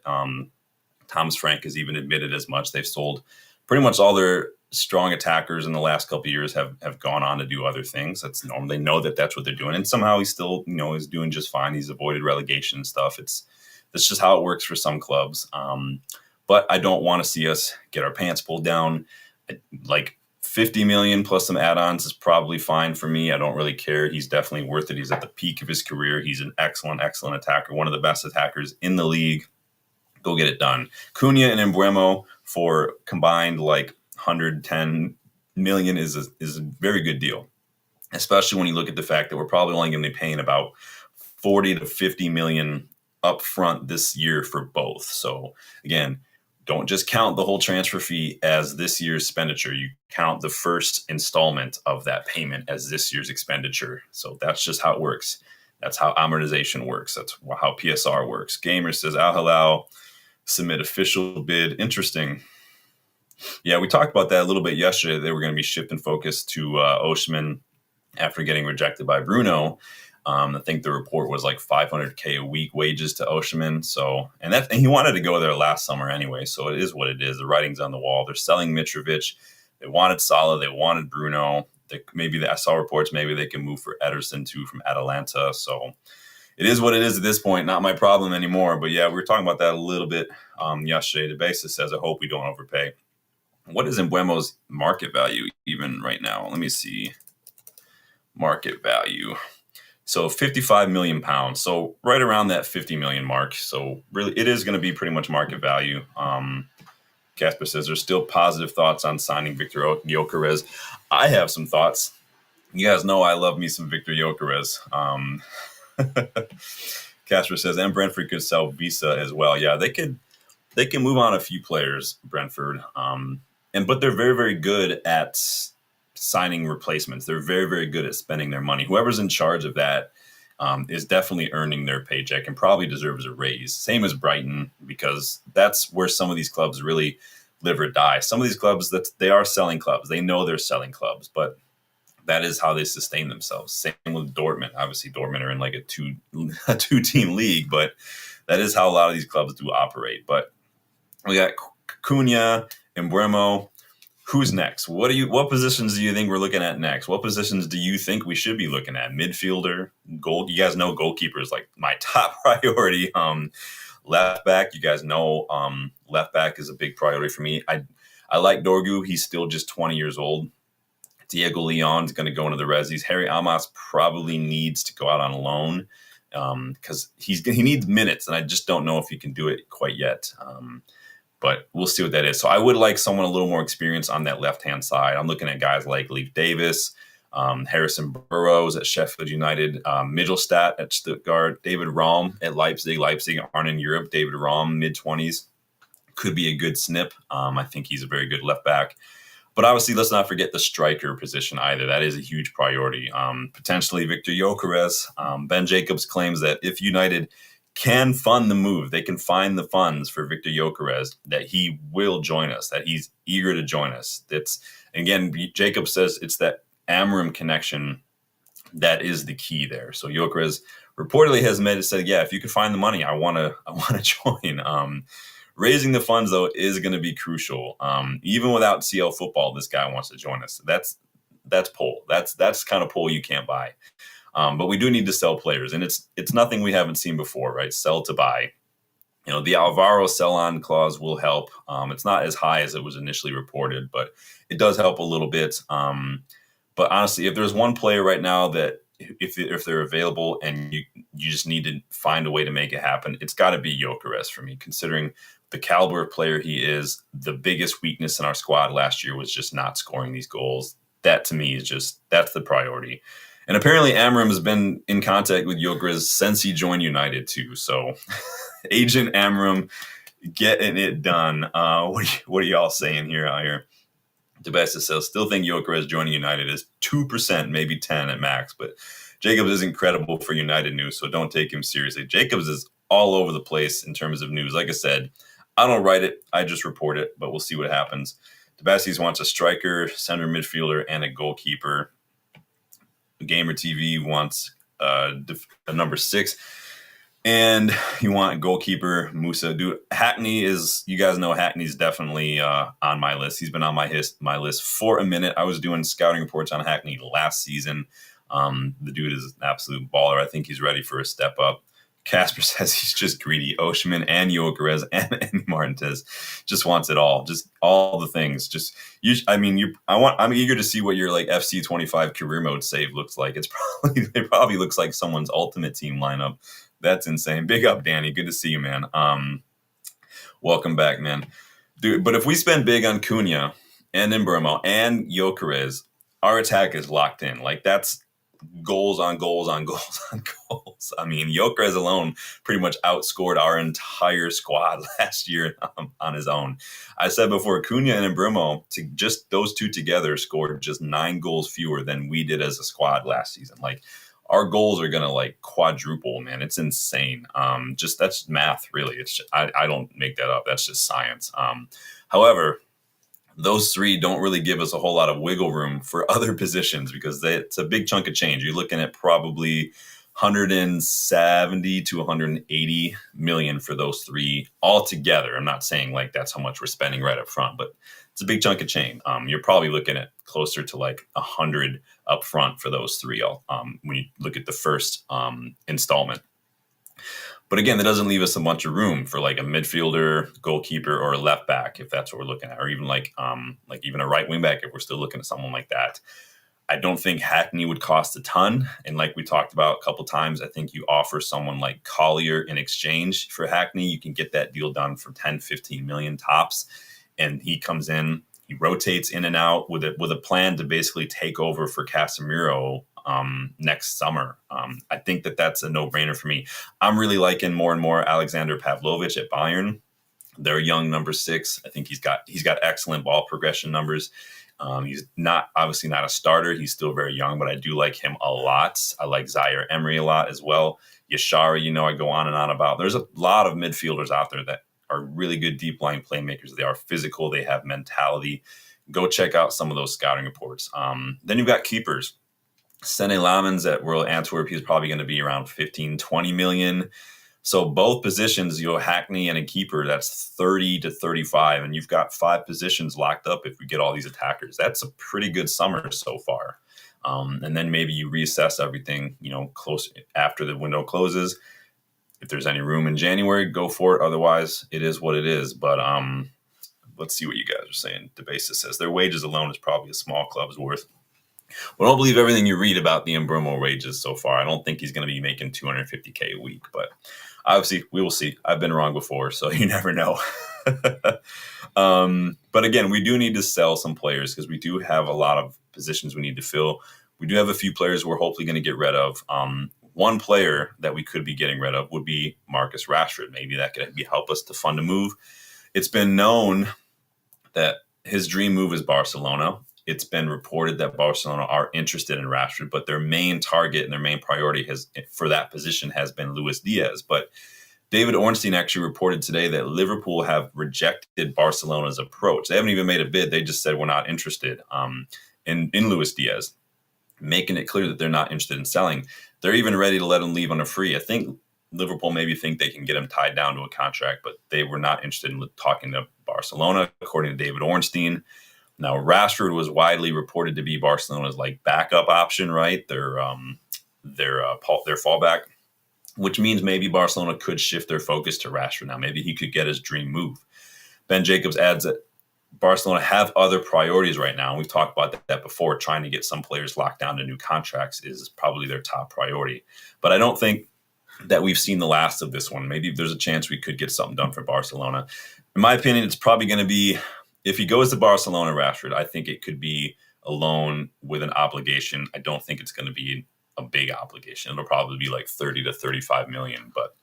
Thomas Frank has even admitted as much. They've sold pretty much all their strong attackers in the last couple of years have gone on to do other things. That's normal. They know that that's what they're doing, and somehow he's still, is doing just fine. He's avoided relegation and stuff. That's just how it works for some clubs. But I don't want to see us get our pants pulled down. Like 50 million plus some add-ons is probably fine for me. I don't really care. He's definitely worth it. He's at the peak of his career. He's an excellent, excellent attacker, one of the best attackers in the league. Go get it done. Cunha and Mbeumo for combined like 110 million is a very good deal, especially when you look at the fact that we're probably only going to be paying about 40 to 50 million up front this year for both. So again, don't just count the whole transfer fee as this year's expenditure. You count the first installment of that payment as this year's expenditure. So that's just how it works. That's how amortization works. That's how PSR works. Gamer says, Al Hilal submit official bid. Interesting. Yeah, we talked about that a little bit yesterday. They were going to be shifting focus to Osimhen after getting rejected by Bruno. I think the report was like 500K a week wages to Osimhen. So, and he wanted to go there last summer anyway. So it is what it is. The writing's on the wall. They're selling Mitrovic. They wanted Salah. They wanted Bruno. I saw reports maybe they can move for Ederson too from Atalanta. So it is what it is at this point. Not my problem anymore. But yeah, we were talking about that a little bit yesterday. The basis says, I hope we don't overpay. What is Mbeumo's market value even right now? Let me see. Market value. So 55 million pounds. So right around that 50 million mark. So really, it is going to be pretty much market value. Casper says there's still positive thoughts on signing Victor Gyökeres. I have some thoughts. You guys know I love me some Victor Gyökeres. Casper says, and Brentford could sell Visa as well. Yeah, they can move on a few players, Brentford. But they're very, very good at signing replacements. They're very, very good at spending their money. Whoever's in charge of that is definitely earning their paycheck and probably deserves a raise. Same as Brighton, because that's where some of these clubs really live or die. Some of these clubs, they are selling clubs. They know they're selling clubs, but that is how they sustain themselves. Same with Dortmund. Obviously, Dortmund are in like a two-team league, but that is how a lot of these clubs do operate. But we got Cunha and Mbeumo. Who's next? What positions do you think we're looking at next? What positions do you think we should be looking at? Midfielder, goal. You guys know goalkeeper is like my top priority. Left back, you guys know left back is a big priority for me. I like Dorgu. He's still just 20 years old. Diego Leon's going to go into the Resis. Harry Amos probably needs to go out on loan because he needs minutes, and I just don't know if he can do it quite yet. But we'll see what that is. So I would like someone a little more experienced on that left-hand side. I'm looking at guys like Leif Davis, Harrison Burrows at Sheffield United, Mittelstadt at Stuttgart, David Raum at Leipzig. Leipzig aren't in Europe. David Raum, mid-20s, could be a good snip. I think he's a very good left back. But obviously, let's not forget the striker position either. That is a huge priority. Potentially Victor Gyökeres. Ben Jacobs claims that if United can fund the move, they can find the funds for Victor Gyökeres, that he will join us, that he's eager to join us. That's, again, Jacob says it's that Amorim connection that is the key there. So Gyökeres reportedly has said, yeah, if you can find the money, I want to join. Raising the funds, though, is going to be crucial. Even without CL football, this guy wants to join us. That's pull. That's kind of pull you can't buy. But we do need to sell players, and it's nothing we haven't seen before, right? Sell to buy. The Alvaro sell-on clause will help. It's not as high as it was initially reported, but it does help a little bit. But honestly, if there's one player right now that if they're available and you just need to find a way to make it happen, it's got to be Gyökeres for me, considering the caliber of player he is. The biggest weakness in our squad last year was just not scoring these goals. That to me is that's the priority. And apparently Amorim has been in contact with Gyökeres since he joined United too. So Agent Amorim getting it done. What are y'all saying here out here? DeBesta says, still think Gyökeres joining United is 2%, maybe 10 at max. But Jacobs is incredible for United news, so don't take him seriously. Jacobs is all over the place in terms of news. Like I said, I don't write it. I just report it, but we'll see what happens. DeBastis wants a striker, center midfielder, and a goalkeeper. Gamer TV wants a number 6, and you want goalkeeper Musa. Dude, Hackney is, you guys know Hackney's definitely on my list. He's been on my list for a minute. I was doing scouting reports on Hackney last season. The dude is an absolute baller. I think he's ready for a step up. Casper says he's just greedy. Oshman and Gyökeres and Martinez just wants it all. Just all the things. I'm eager to see what your like FC 25 career mode save looks like. It probably looks like someone's ultimate team lineup. That's insane. Big up, Danny. Good to see you, man. Welcome back, man. Dude, but if we spend big on Cunha and Mbeumo and Gyökeres, our attack is locked in. Like that's goals on goals on goals on goals. I mean, Gyökeres alone pretty much outscored our entire squad last year on his own. I said before, Cunha and Mbeumo, just those two together scored just 9 goals fewer than we did as a squad last season. Like, our goals are gonna like quadruple, man. It's insane. That's math, really. I don't make that up. That's just science. However, those 3 don't really give us a whole lot of wiggle room for other positions because it's a big chunk of change. You're looking at probably 170 to 180 million for those 3 altogether. I'm not saying like that's how much we're spending right up front, but it's a big chunk of change. You're probably looking at closer to like 100 up front for those 3 when you look at the first installment. But again, that doesn't leave us a bunch of room for like a midfielder, goalkeeper, or a left back, if that's what we're looking at, or even like even a right wing back if we're still looking at someone like that. I don't think Hackney would cost a ton. And like we talked about a couple times, I think you offer someone like Collier in exchange for Hackney, you can get that deal done for 10, 15 million tops. And he comes in, he rotates in and out with a plan to basically take over for Casemiro next summer. I think that's a no-brainer for me. I'm really liking more and more Alexander Pavlovic at Bayern. Their young number 6. I think he's got excellent ball progression numbers. He's obviously not a starter. He's still very young, but I do like him a lot. I like Zaire Emery a lot as well. Yashara, I go on and on about. There's a lot of midfielders out there that are really good deep line playmakers. They are physical. They have mentality. Go check out some of those scouting reports. Then you've got keepers. Sene Lamens at Royal Antwerp, he's probably going to be around 15, 20 million. So both positions, Hackney and a keeper, that's 30 to 35, and you've got 5 positions locked up if we get all these attackers. That's a pretty good summer so far. And then maybe you reassess everything, close after the window closes. If there's any room in January, go for it. Otherwise, it is what it is. But let's see what you guys are saying. DeBasis says their wages alone is probably a small club's worth. Well, don't believe everything you read about the Mbeumo wages so far. I don't think he's going to be making $250K a week, but obviously we will see. I've been wrong before, so you never know. But again, we do need to sell some players because we do have a lot of positions we need to fill. We do have a few players we're hopefully going to get rid of. One player that we could be getting rid of would be Marcus Rashford. Maybe that could help us to fund a move. It's been known that his dream move is Barcelona. It's been reported that Barcelona are interested in Rashford, but their main target and their main priority for that position has been Luis Diaz. But David Ornstein actually reported today that Liverpool have rejected Barcelona's approach. They haven't even made a bid. They just said we're not interested in Luis Diaz, making it clear that they're not interested in selling. They're even ready to let him leave on a free. I think Liverpool maybe think they can get him tied down to a contract, but they were not interested in talking to Barcelona, according to David Ornstein. Now, Rashford was widely reported to be Barcelona's backup option, right? Their fallback, which means maybe Barcelona could shift their focus to Rashford now. Maybe he could get his dream move. Ben Jacobs adds that Barcelona have other priorities right now. We've talked about that before. Trying to get some players locked down to new contracts is probably their top priority. But I don't think that we've seen the last of this one. Maybe there's a chance we could get something done for Barcelona. In my opinion, it's probably going to be, if he goes to Barcelona, Rashford, I think it could be a loan with an obligation. I don't think it's going to be a big obligation. It'll probably be 30 to 35 million, but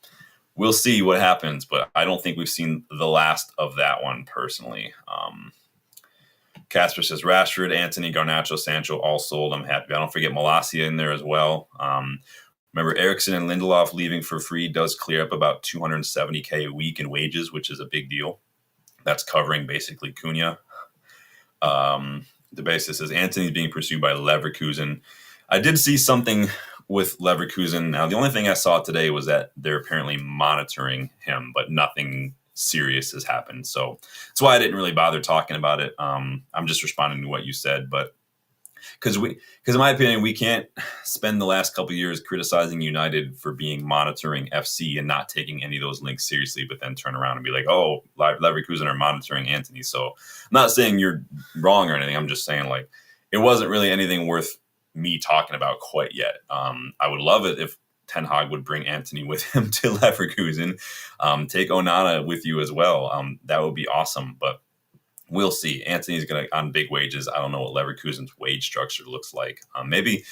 we'll see what happens. But I don't think we've seen the last of that one personally. Casper says Rashford, Anthony, Garnacho, Sancho, all sold. I'm happy. I don't forget Malacia in there as well. Remember, Eriksen and Lindelof leaving for free does clear up about $270K a week in wages, which is a big deal. That's covering basically Cunha. The basis says Anthony's being pursued by Leverkusen. I did see something with Leverkusen. Now, the only thing I saw today was that they're apparently monitoring him, but nothing serious has happened. So that's why I didn't really bother talking about it. I'm just responding to what you said, but because in my opinion, we can't spend the last couple of years criticizing United for being monitoring FC and not taking any of those links seriously, but then turn around and be like, oh, Leverkusen are monitoring Anthony. So I'm not saying you're wrong or anything. I'm just saying it wasn't really anything worth me talking about quite yet. I would love it if Ten Hag would bring Anthony with him to Leverkusen, take Onana with you as well. That would be awesome, but we'll see. Anthony's going to on big wages. I don't know what Leverkusen's wage structure looks like. Maybe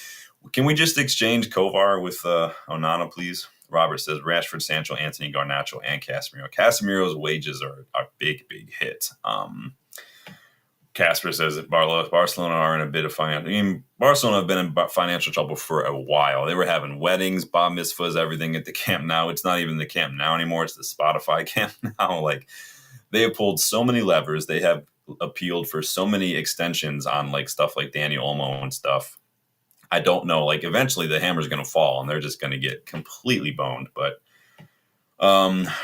can we just exchange Kovar with Onana, please? Robert says Rashford, Sancho, Anthony, Garnacho, and Casemiro. Casemiro's wages are a big hit. Casper says that Barcelona are in a bit of financial. Barcelona have been in financial trouble for a while. They were having weddings, bar mitzvahs, everything at the Camp Nou. It's not even the Camp Nou anymore. It's the Spotify Camp Nou. They have pulled so many levers. They have appealed for so many extensions on stuff like Daniel Olmo and stuff. I don't know. Eventually the hammer's going to fall and they're just going to get completely boned. But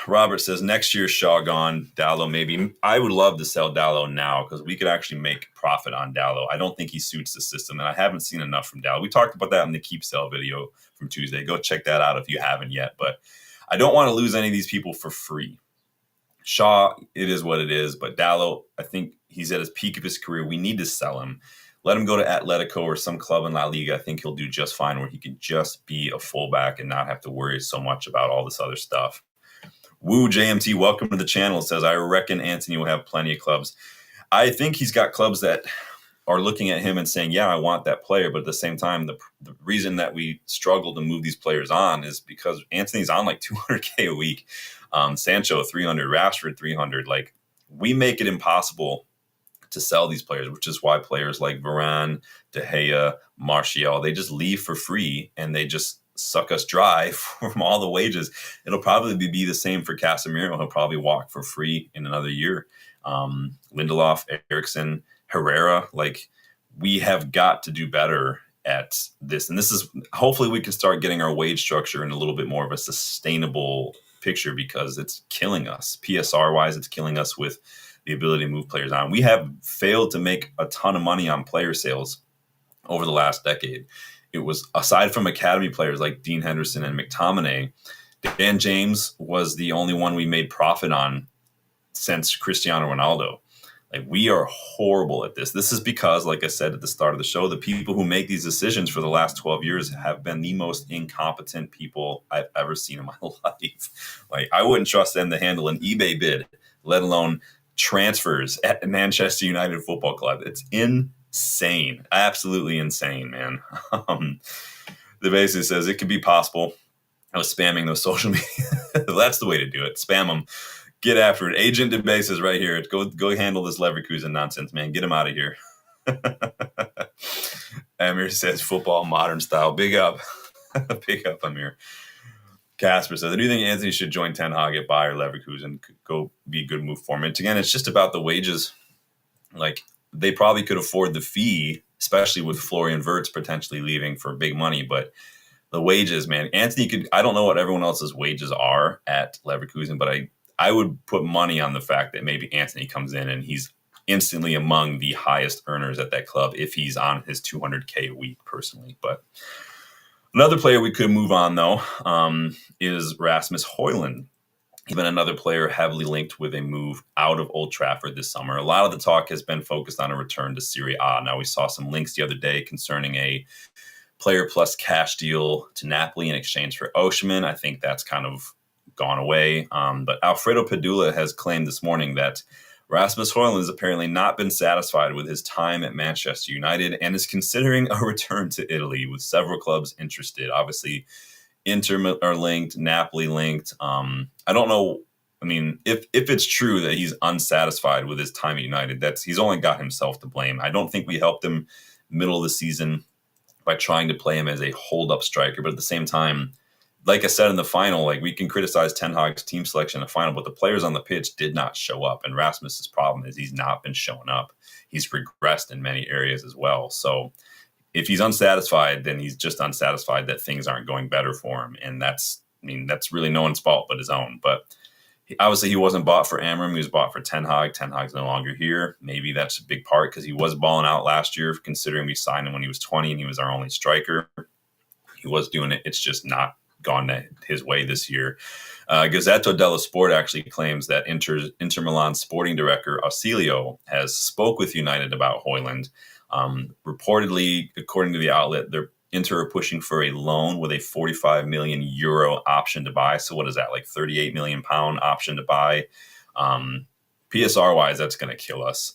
Robert says next year Shaw gone, Dallo maybe. I would love to sell Dallo now because we could actually make profit on Dallo. I don't think he suits the system, and I haven't seen enough from Dallo. We talked about that in the keep sell video from Tuesday. Go check that out if you haven't yet. But I don't want to lose any of these people for free. Shaw, it is what it is. But Dallo, I think he's at his peak of his career. We need to sell him. Let him go to Atletico or some club in La Liga. I think he'll do just fine where he can just be a fullback and not have to worry so much about all this other stuff. Woo JMT, welcome to the channel. It says, I reckon Anthony will have plenty of clubs. I think he's got clubs that are looking at him and saying, yeah, I want that player. But at the same time, the reason that we struggle to move these players on is because Anthony's on $200K a week. Sancho, 300, Rashford, 300. We make it impossible to sell these players, which is why players like Varane, De Gea, Martial, they just leave for free and they just suck us dry from all the wages. It'll probably be the same for Casemiro. He'll probably walk for free in another year. Lindelof, Eriksen, Herrera, we have got to do better at this. And this is, hopefully we can start getting our wage structure in a little bit more of a sustainable picture because it's killing us. PSR wise, it's killing us with the ability to move players on. We have failed to make a ton of money on player sales over the last decade. It was, aside from academy players like Dean Henderson and McTominay, Dan James was the only one we made profit on since Cristiano Ronaldo. Like, we are horrible at this. This is because, like I said at the start of the show, the people who make these decisions for the last 12 years have been the most incompetent people I've ever seen in my life. Like, I wouldn't trust them to handle an eBay bid, let alone transfers at Manchester United Football Club. It's insane. Absolutely insane, man. The basically says it could be possible. I was spamming those social media. That's the way to do it. Spam them. Get after it. Agent DeBase is right here. Go handle this Leverkusen nonsense, man. Get him out of here. Amir says football modern style. Big up. Big up, Amir. Casper says, I do think Anthony should join Ten Hag at Bayer Leverkusen. Could go be a good move for him. And again, it's just about the wages. Like, they probably could afford the fee, especially with Florian Wirtz potentially leaving for big money. But the wages, man, Anthony could, I don't know what everyone else's wages are at Leverkusen, but I would put money on the fact that maybe Anthony comes in and he's instantly among the highest earners at that club if he's on his 200K a week personally. But another player we could move on, though, is Rasmus Højlund. He's been another player heavily linked with a move out of Old Trafford this summer. A lot of the talk has been focused on a return to Serie A. Now, we saw some links the other day concerning a player plus cash deal to Napoli in exchange for Osimhen. I think that's kind of gone away. But Alfredo Padula has claimed this morning that Rasmus Højlund has apparently not been satisfied with his time at Manchester United and is considering a return to Italy, with several clubs interested. Obviously, Inter are linked, Napoli linked. I don't know. I mean, if it's true that he's unsatisfied with his time at United, he's only got himself to blame. I don't think we helped him middle of the season by trying to play him as a hold-up striker. But at the same time, like I said in the final, like, we can criticize Ten Hag's team selection in the final, but the players on the pitch did not show up. And Rasmus's problem is he's not been showing up. He's regressed in many areas as well. So if he's unsatisfied, then he's just unsatisfied that things aren't going better for him. And that's really no one's fault but his own. But obviously he wasn't bought for Amorim. He was bought for Ten Hag. Ten Hag's no longer here. Maybe that's a big part because he was balling out last year, considering we signed him when he was 20 and he was our only striker. He was doing it. It's just not gone his way this year. Gazzetta dello Sport actually claims that Inter Milan sporting director Ausilio has spoke with United about Højlund. Reportedly, according to the outlet, Inter are pushing for a loan with a 45 million euro option to buy. So what is that, like 38 million pound option to buy? PSR wise, that's going to kill us.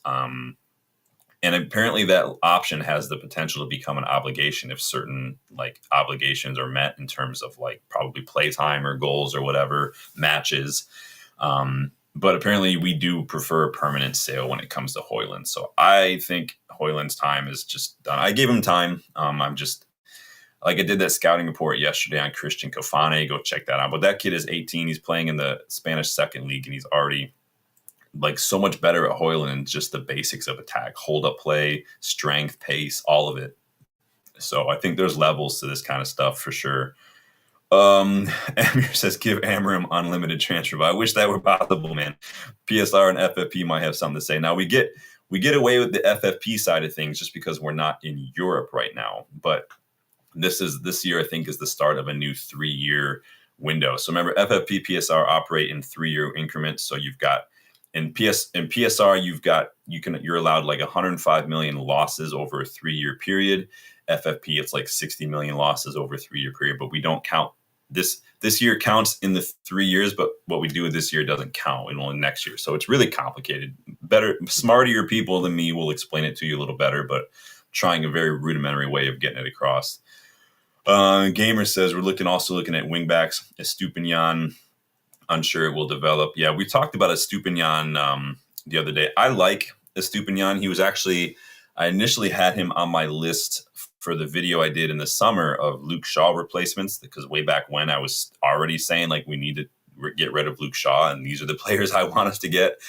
And apparently that option has the potential to become an obligation if certain like obligations are met in terms of like probably playtime or goals or whatever, matches. But apparently we do prefer a permanent sale when it comes to Højlund. So I think Højlund's time is just done. I gave him time. I'm just, like, I did that scouting report yesterday on Christian Kofane. Go check that out. But that kid is 18. He's playing in the Spanish second league, and he's already like so much better at Højlund and just the basics of attack, hold up play, strength, pace, all of it. So I think there's levels to this kind of stuff for sure. Amir says, give Amorim unlimited transfer. But I wish that were possible, man. PSR and FFP might have something to say. Now we get away with the FFP side of things just because we're not in Europe right now. But this year, I think, is the start of a new 3-year window. So remember, FFP, PSR operate in 3-year increments. So you've got in PSR, you're allowed like 105 million losses over a 3-year period. FFP, it's like 60 million losses over a 3-year period, but we don't count this year counts in the 3 years, but what we do this year doesn't count in only next year. So it's really complicated. Smarter people than me will explain it to you a little better, but trying a very rudimentary way of getting it across. Gamer says we're also looking at wingbacks. Estupiñán, unsure it will develop. Yeah, we talked about Estupiñán the other day. I like Estupiñán. He was actually, I initially had him on my list for the video I did in the summer of Luke Shaw replacements, because way back when I was already saying like we need to get rid of Luke Shaw and these are the players I want us to get.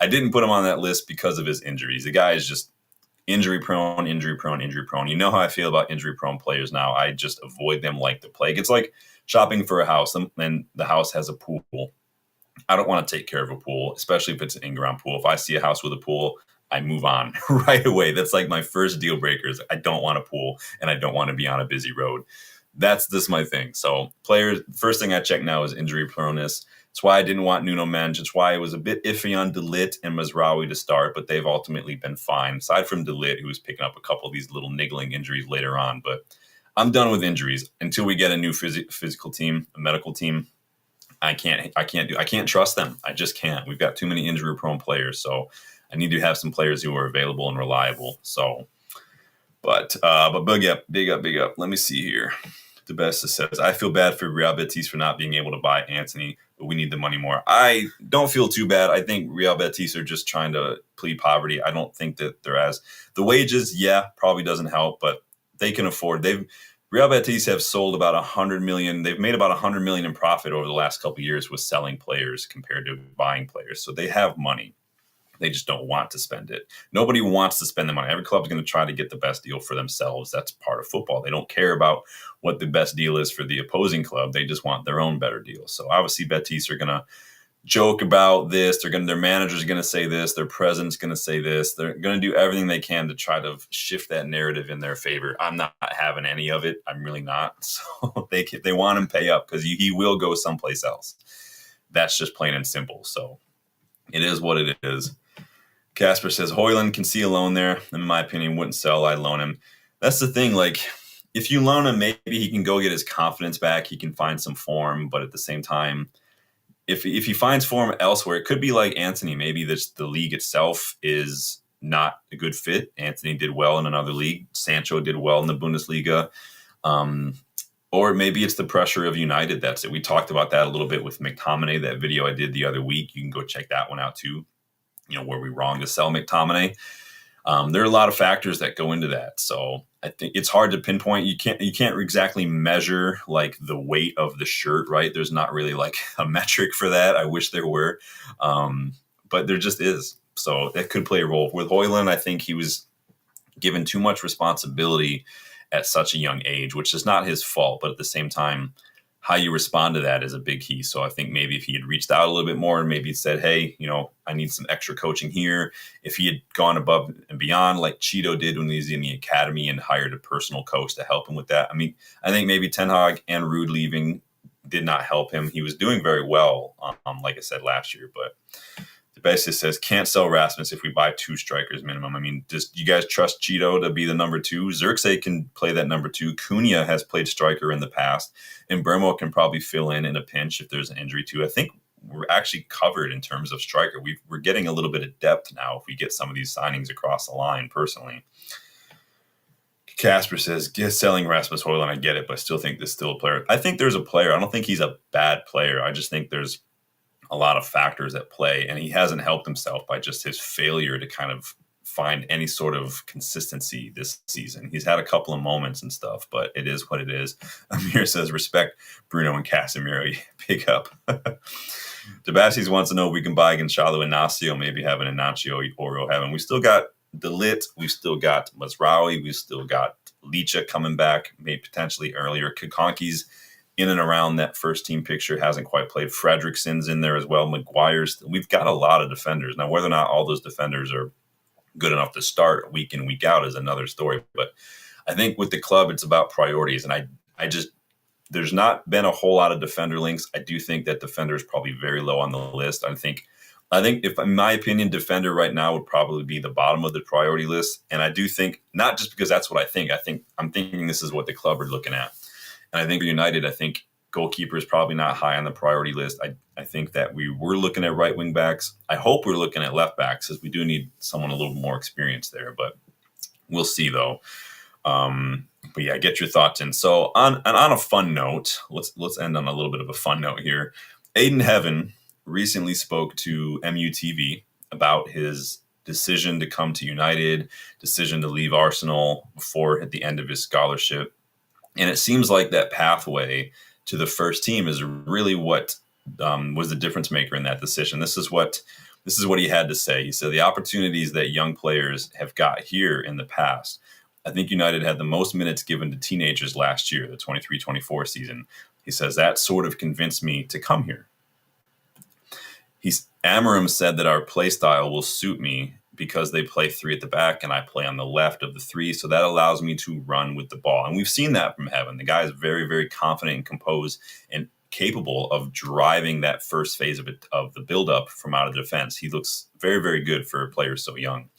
I didn't put him on that list because of his injuries. The guy is just injury prone. You know how I feel about injury prone players now. I just avoid them like the plague. It's like shopping for a house and the house has a pool. I don't want to take care of a pool, especially if it's an in-ground pool. If I see a house with a pool, I move on right away. That's like my first deal breakers. I don't want a pool and I don't want to be on a busy road. That's just my thing. So players, first thing I check now is injury proneness. That's why I didn't want Nuno Mendes. It's why it was a bit iffy on De Ligt and Mazraoui to start, but they've ultimately been fine. Aside from De Ligt, who was picking up a couple of these little niggling injuries later on. But I'm done with injuries until we get a new physical team, a medical team. I can't trust them. I just can't. We've got too many injury prone players. So I need to have some players who are available and reliable. So, but big up. Let me see here. The best says, I feel bad for Real Betis for not being able to buy Antony, but we need the money more. I don't feel too bad. I think Real Betis are just trying to plead poverty. I don't think that the wages, probably doesn't help, but they can afford. Real Betis have sold about 100 million. They've made about 100 million in profit over the last couple of years with selling players compared to buying players. So they have money. They just don't want to spend it. Nobody wants to spend the money. Every club's going to try to get the best deal for themselves. That's part of football. They don't care about what the best deal is for the opposing club. They just want their own better deal. So obviously Betis are going to joke about this. Their manager's going to say this. Their president's going to say this. They're going to do everything they can to try to shift that narrative in their favor. I'm not having any of it. I'm really not. So they want him to pay up because he will go someplace else. That's just plain and simple. So it is what it is. Casper says, Højlund can see a loan there. In my opinion, wouldn't sell. I'd loan him. That's the thing. Like, if you loan him, maybe he can go get his confidence back. He can find some form. But at the same time, if he finds form elsewhere, it could be like Antony. Maybe the league itself is not a good fit. Antony did well in another league. Sancho did well in the Bundesliga. Or maybe it's the pressure of United. That's it. We talked about that a little bit with McTominay, that video I did the other week. You can go check that one out too. Were we wrong to sell McTominay? There are a lot of factors that go into that. So I think it's hard to pinpoint. You can't exactly measure like the weight of the shirt, right? There's not really like a metric for that. I wish there were, but there just is. So that could play a role. With Højlund, I think he was given too much responsibility at such a young age, which is not his fault. But at the same time, how you respond to that is a big key. So I think maybe if he had reached out a little bit more and maybe said, hey, I need some extra coaching here. If he had gone above and beyond like Cheeto did when he was in the academy and hired a personal coach to help him with that. I mean, I think maybe Ten Hag and Ruud leaving did not help him. He was doing very well, like I said, last year. But the basis says, can't sell Rasmus if we buy 2 strikers minimum. I mean, just you guys trust Cheeto to be the number 2? Xerxes can play that number 2. Cunha has played striker in the past. And Mbeumo can probably fill in a pinch if there's an injury too. I think we're actually covered in terms of striker. We're getting a little bit of depth now if we get some of these signings across the line, personally. Casper says, selling Rasmus Højlund, I get it, but I still think there's still a player. I think there's a player. I don't think he's a bad player. I just think there's a lot of factors at play, and he hasn't helped himself by just his failure to kind of find any sort of consistency this season. He's had a couple of moments and stuff, but it is what it is. Amir says, respect Bruno and Casemiro. Big up. Debasis wants to know if we can buy Gonçalo Inácio, maybe have an Inácio Oro heaven. We still got De Ligt. We've still got Mazraoui. We've still got Licha coming back, maybe potentially earlier. Kakonki's in and around that first team picture, hasn't quite played. Fredrickson's in there as well. Maguire's. We've got a lot of defenders. Now, whether or not all those defenders are good enough to start week in, week out is another story. But I think with the club, it's about priorities. And I just, there's not been a whole lot of defender links. I do think that defender is probably very low on the list. I think if, in my opinion, defender right now would probably be the bottom of the priority list. And I do think, not just because that's what I'm thinking this is what the club are looking at. And I think for United, I think goalkeeper is probably not high on the priority list. I think that we're looking at right wing backs. I hope we're looking at left backs, because we do need someone a little more experienced there. But we'll see, though. But yeah, get your thoughts in. So on a fun note, let's end on a little bit of a fun note here. Aiden Heaven recently spoke to MUTV about his decision to come to United, decision to leave Arsenal at the end of his scholarship. And it seems like that pathway to the first team is really what was the difference maker in that decision. This is what he had to say. He said, the opportunities that young players have got here in the past, I think United had the most minutes given to teenagers last year, the 23-24 season. He says, that sort of convinced me to come here. Amorim said that our play style will suit me because they play three at the back and I play on the left of the three. So that allows me to run with the ball. And we've seen that from Heaven. The guy is very, very confident and composed and capable of driving that first phase of the buildup from out of defense. He looks very, very good for a player so young.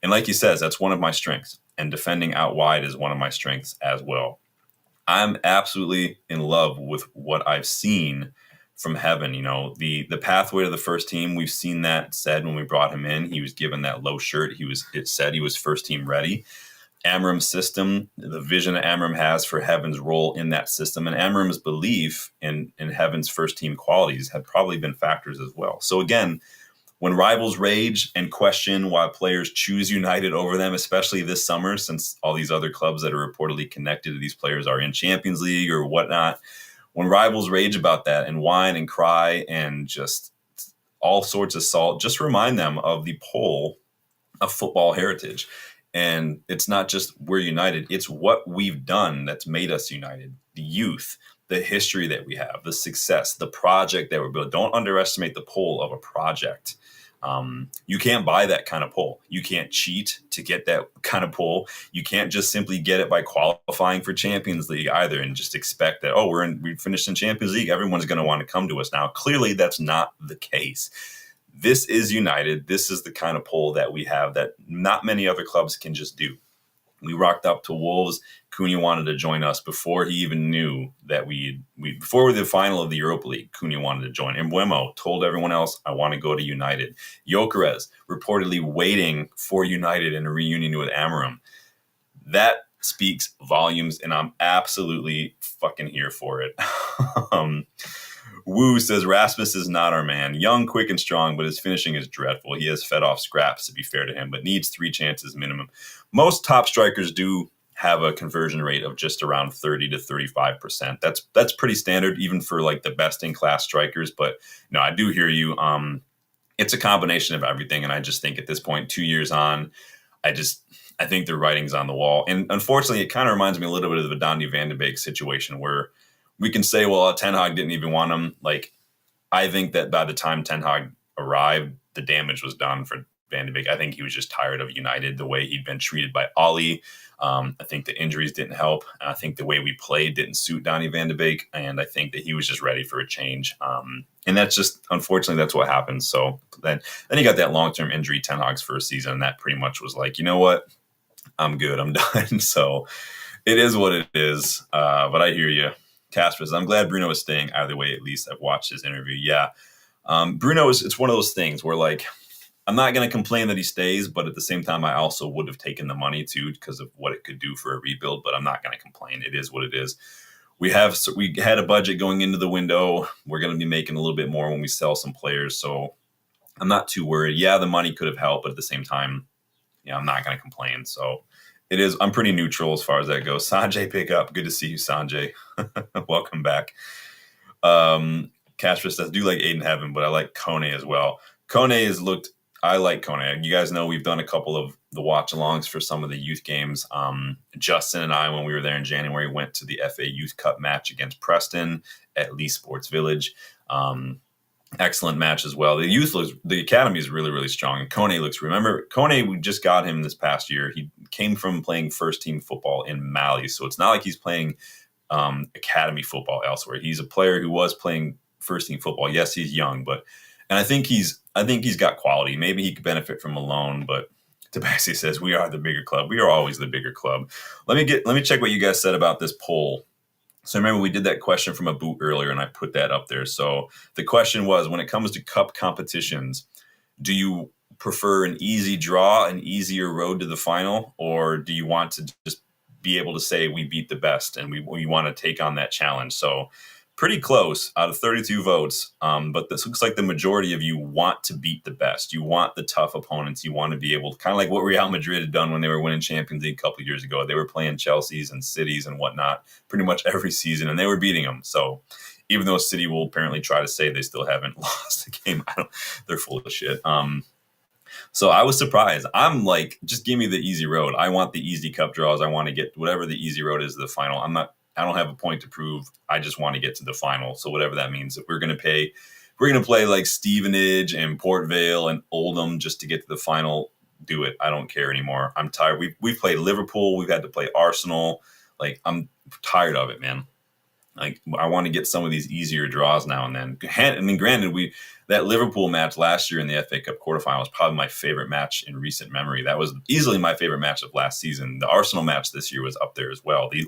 And like he says, that's one of my strengths. And defending out wide is one of my strengths as well. I'm absolutely in love with what I've seen from Heaven. The pathway to the first team, we've seen that said when we brought him in. He was given that low shirt. It said he was first team ready. Amorim's system, the vision that Amorim has for Heaven's role in that system, and Amorim's belief in Heaven's first team qualities have probably been factors as well. So again, when rivals rage and question why players choose United over them, especially this summer, since all these other clubs that are reportedly connected to these players are in Champions League or whatnot, when rivals rage about that and whine and cry and just all sorts of salt, just remind them of the pull of football heritage. And it's not just we're United, it's what we've done that's made us United. The youth, the history that we have, the success, the project that we're building. Don't underestimate the pull of a project. You can't buy that kind of pull. You can't cheat to get that kind of pull. You can't just simply get it by qualifying for Champions League either and just expect that, we finished in Champions League, everyone's going to want to come to us now. Clearly, that's not the case. This is United. This is the kind of pull that we have that not many other clubs can just do. We rocked up to Wolves. Cunha wanted to join us before he even knew that before the final of the Europa League, Cunha wanted to join. And Mbeumo told everyone else, I want to go to United. Gyökeres reportedly waiting for United in a reunion with Amorim. That speaks volumes, and I'm absolutely fucking here for it. Wu says, Rasmus is not our man. Young, quick, and strong, but his finishing is dreadful. He has fed off scraps, to be fair to him, but needs 3 chances minimum. Most top strikers do have a conversion rate of just around 30 to 35%. That's pretty standard, even for like the best-in-class strikers. But no, I do hear you. It's a combination of everything, and I just think at this point, 2 years on, I think the writing's on the wall. And unfortunately, it kind of reminds me a little bit of the Donny van de Beek situation where we can say, well, Ten Hag didn't even want him. Like, I think that by the time Ten Hag arrived, the damage was done for Van de Beek. I think he was just tired of United, the way he'd been treated by Ollie. I think the injuries didn't help. I think the way we played didn't suit Donny van de Beek. And I think that he was just ready for a change. And that's just, unfortunately, that's what happened. So then he got that long-term injury, Ten Hag's first season. And that pretty much was like, you know what? I'm good. I'm done. So it is what it is. But I hear you. Casper says, I'm glad Bruno is staying either way. At least I've watched his interview. Yeah. Bruno it's one of those things where like, I'm not going to complain that he stays, but at the same time, I also would have taken the money too, because of what it could do for a rebuild, but I'm not going to complain. It is what it is. We had a budget going into the window. We're going to be making a little bit more when we sell some players. So I'm not too worried. Yeah, the money could have helped, but at the same time, I'm not going to complain. So it is. I'm pretty neutral as far as that goes. Sanjay, pick up. Good to see you, Sanjay. Welcome back. Castro says, I do like Aiden Heaven, but I like Kone as well. I like Kone. You guys know we've done a couple of the watch-alongs for some of the youth games. Justin and I, when we were there in January, went to the FA Youth Cup match against Preston at Lee Sports Village. Excellent match as well. The academy is really, really strong. And Kone, we just got him this past year. He came from playing first-team football in Mali, so it's not like he's playing academy football elsewhere. He's a player who was playing first-team football. Yes, he's young, and I think he's got quality. Maybe he could benefit from a loan, but Tabaxi says we are the bigger club. We are always the bigger club. Let me check what you guys said about this poll. So remember, we did that question from a boot earlier, and I put that up there. So the question was, when it comes to cup competitions, do you prefer an easy draw, an easier road to the final, or do you want to just be able to say we beat the best and we want to take on that challenge? So pretty close out of 32 votes. But this looks like the majority of you want to beat the best. You want the tough opponents. You want to be able to, kind of like what Real Madrid had done when they were winning Champions League a couple of years ago. They were playing Chelsea's and Cities and whatnot pretty much every season, and they were beating them. So even though City will apparently try to say they still haven't lost a game, they're full of shit. So I was surprised. I'm like, just give me the easy road. I want the easy cup draws. I want to get whatever the easy road is to the final. I don't have a point to prove. I just want to get to the final. So whatever that means, if we're going to play like Stevenage and Port Vale and Oldham just to get to the final, do it. I don't care anymore. I'm tired. We've played Liverpool. We've had to play Arsenal. Like, I'm tired of it, man. Like, I want to get some of these easier draws now and then. I mean, granted, that Liverpool match last year in the FA Cup quarterfinal was probably my favorite match in recent memory. That was easily my favorite match of last season. The Arsenal match this year was up there as well. The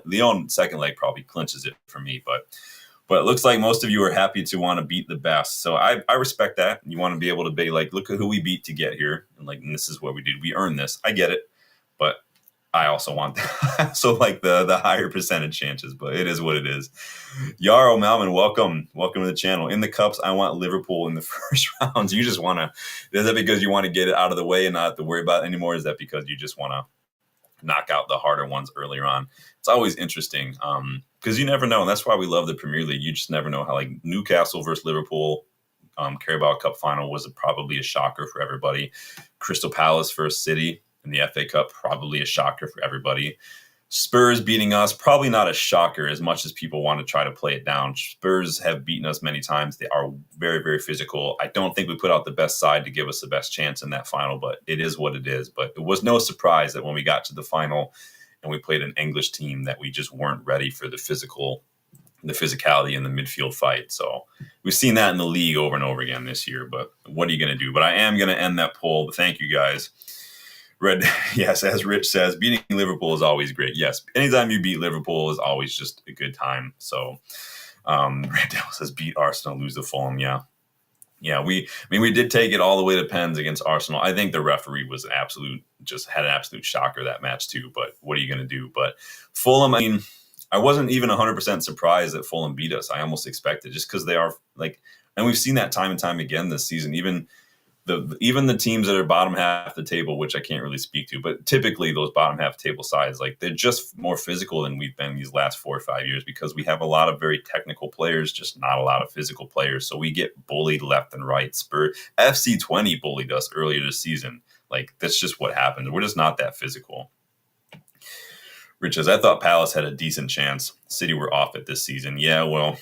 Lyon second leg probably clinches it for me, but it looks like most of you are happy to want to beat the best. So I respect that. You want to be able to be like, look at who we beat to get here. And this is what we did. We earned this. I get it. But I also want that. So like the higher percentage chances, but it is what it is. Yarrow Malman, welcome. Welcome to the channel. In the cups, I want Liverpool in the first rounds. You just want to, is that because you want to get it out of the way and not have to worry about it anymore? Is that because you just want to knock out the harder ones earlier on? It's always interesting because you never know. And that's why we love the Premier League. You just never know how, like, Newcastle versus Liverpool Carabao Cup final was probably a shocker for everybody. Crystal Palace versus City in the FA Cup, probably a shocker for everybody. Spurs beating us, probably not a shocker as much as people want to try to play it down. Spurs have beaten us many times. They are very, very physical. I don't think we put out the best side to give us the best chance in that final, but it is what it is. But it was no surprise that when we got to the final and we played an English team that we just weren't ready for the physicality in the midfield fight. So we've seen that in the league over and over again this year, but what are you going to do? But I am going to end that poll. But thank you guys. Red, yes, as Rich says, beating Liverpool is always great. Yes, anytime you beat Liverpool is always just a good time. So Red Devil says beat Arsenal, lose to Fulham. Yeah. We did take it all the way to pens against Arsenal. I think the referee was had an absolute shocker that match too. But what are you going to do? But Fulham, I mean, I wasn't even 100% surprised that Fulham beat us. I almost expected, just because they are like, and we've seen that time and time again this season. Even the teams that are bottom half the table, which I can't really speak to, but typically those bottom half table sides, like, they're just more physical than we've been these last 4 or 5 years, because we have a lot of very technical players, just not a lot of physical players. So we get bullied left and right. FC 20 bullied us earlier this season. Like, that's just what happened. We're just not that physical. Rich says, I thought Palace had a decent chance. City were off it this season. Yeah, well,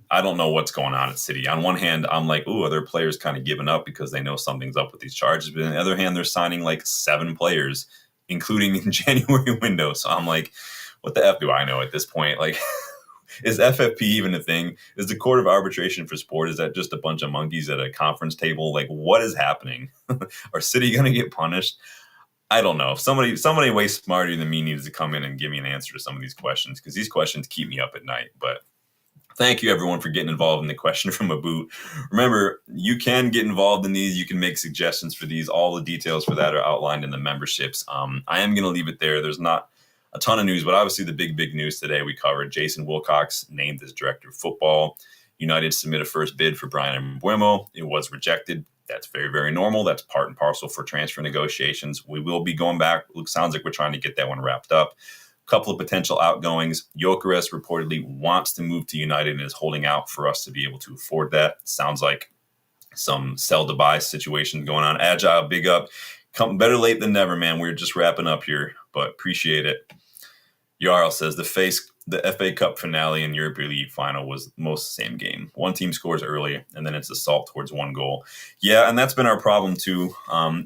I don't know what's going on at City. On one hand, I'm like, ooh, other players kind of giving up because they know something's up with these charges. But on the other hand, they're signing like 7 players, including in January window. So I'm like, what the F do I know at this point? Like, is FFP even a thing? Is the Court of Arbitration for Sport, is that just a bunch of monkeys at a conference table? Like, what is happening? Are City going to get punished? I don't know. If somebody way smarter than me needs to come in and give me an answer to some of these questions, because these questions keep me up at night. But thank you, everyone, for getting involved in the question from a boot. Remember, you can get involved in these. You can make suggestions for these. All the details for that are outlined in the memberships. I am going to leave it there. There's not a ton of news, but obviously the big news today we covered. Jason Wilcox named as director of football. United submitted a first bid for Bryan Mbeumo. It was rejected. That's very, very normal. That's part and parcel for transfer negotiations. We will be going back. It sounds like we're trying to get that one wrapped up. Couple of potential outgoings. Gyökeres reportedly wants to move to United and is holding out for us to be able to afford that. Sounds like some sell to buy situation going on. Agile, big up. Come better late than never, man. We're just wrapping up here, but appreciate it. Jarl says the FA Cup finale and Europa League final was most the same game. One team scores early, and then it's assault towards one goal. Yeah, and that's been our problem too.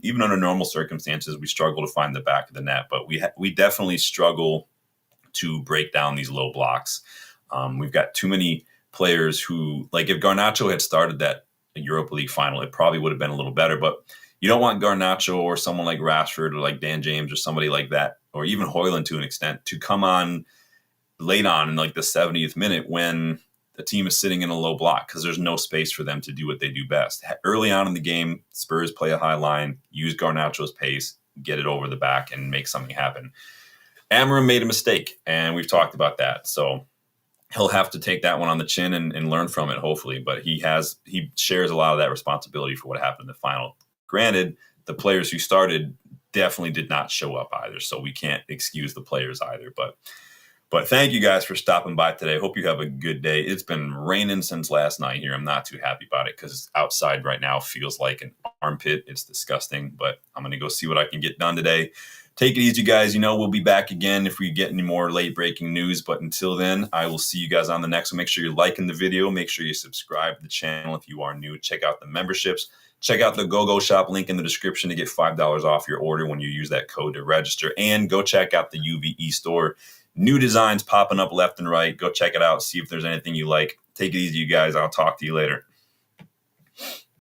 Even under normal circumstances, we struggle to find the back of the net, but we definitely struggle to break down these low blocks. We've got too many players who, like, if Garnacho had started that Europa League final, it probably would have been a little better, but you don't want Garnacho or someone like Rashford or like Dan James or somebody like that, or even Højlund to an extent, to come on late on in like the 70th minute when the team is sitting in a low block, because there's no space for them to do what they do best. Early on in the game, Spurs play a high line, use Garnacho's pace, get it over the back, and make something happen. Amorim made a mistake, and we've talked about that. So he'll have to take that one on the chin and learn from it, hopefully. But he shares a lot of that responsibility for what happened in the final. Granted, the players who started definitely did not show up either, so we can't excuse the players either. But thank you guys for stopping by today. Hope you have a good day. It's been raining since last night here. I'm not too happy about it because outside right now feels like an armpit. It's disgusting, but I'm going to go see what I can get done today. Take it easy, guys. We'll be back again if we get any more late breaking news. But until then, I will see you guys on the next one. Make sure you're liking the video. Make sure you subscribe to the channel if you are new. Check out the memberships. Check out the GoGoalShop link in the description to get $5 off your order when you use that code to register. And go check out the UVE store. New designs popping up left and right. Go check it out. See if there's anything you like. Take it easy, you guys. I'll talk to you later.